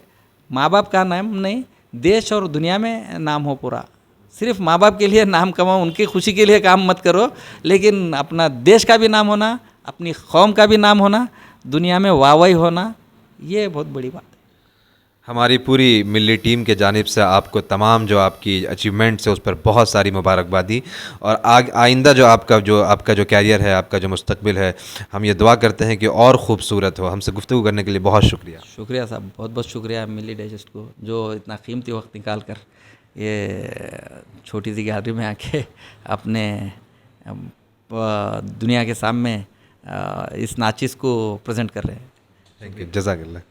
S1: माँ बाप का नाम नहीं देश और दुनिया में नाम हो पूरा। सिर्फ माँ बाप के लिए नाम कमाओ, उनकी खुशी के लिए काम मत करो, लेकिन अपना देश का भी नाम होना, अपनी कौम का भी नाम होना, दुनिया में वाहवाही होना, ये बहुत बड़ी बात है।
S2: हमारी पूरी मिली टीम के जानिब से आपको तमाम जो आपकी अचीवमेंट्स है उस पर बहुत सारी मुबारकबादी। और आइंदा जो आपका जो कैरियर है, आपका जो मुस्तकबिल है, हम ये दुआ करते हैं कि और ख़ूबसूरत हो। हमसे गुफ्तगू करने के लिए बहुत शुक्रिया।
S1: शुक्रिया साहब, बहुत बहुत शुक्रिया मिली डाइजेस्ट को, जो इतना कीमती वक्त निकाल कर ये छोटी सी गैलरी में आके अपने दुनिया के सामने इस नाचिस को प्रेजेंट कर रहे हैं।
S2: थैंक यू, जज़ाकल्लाह।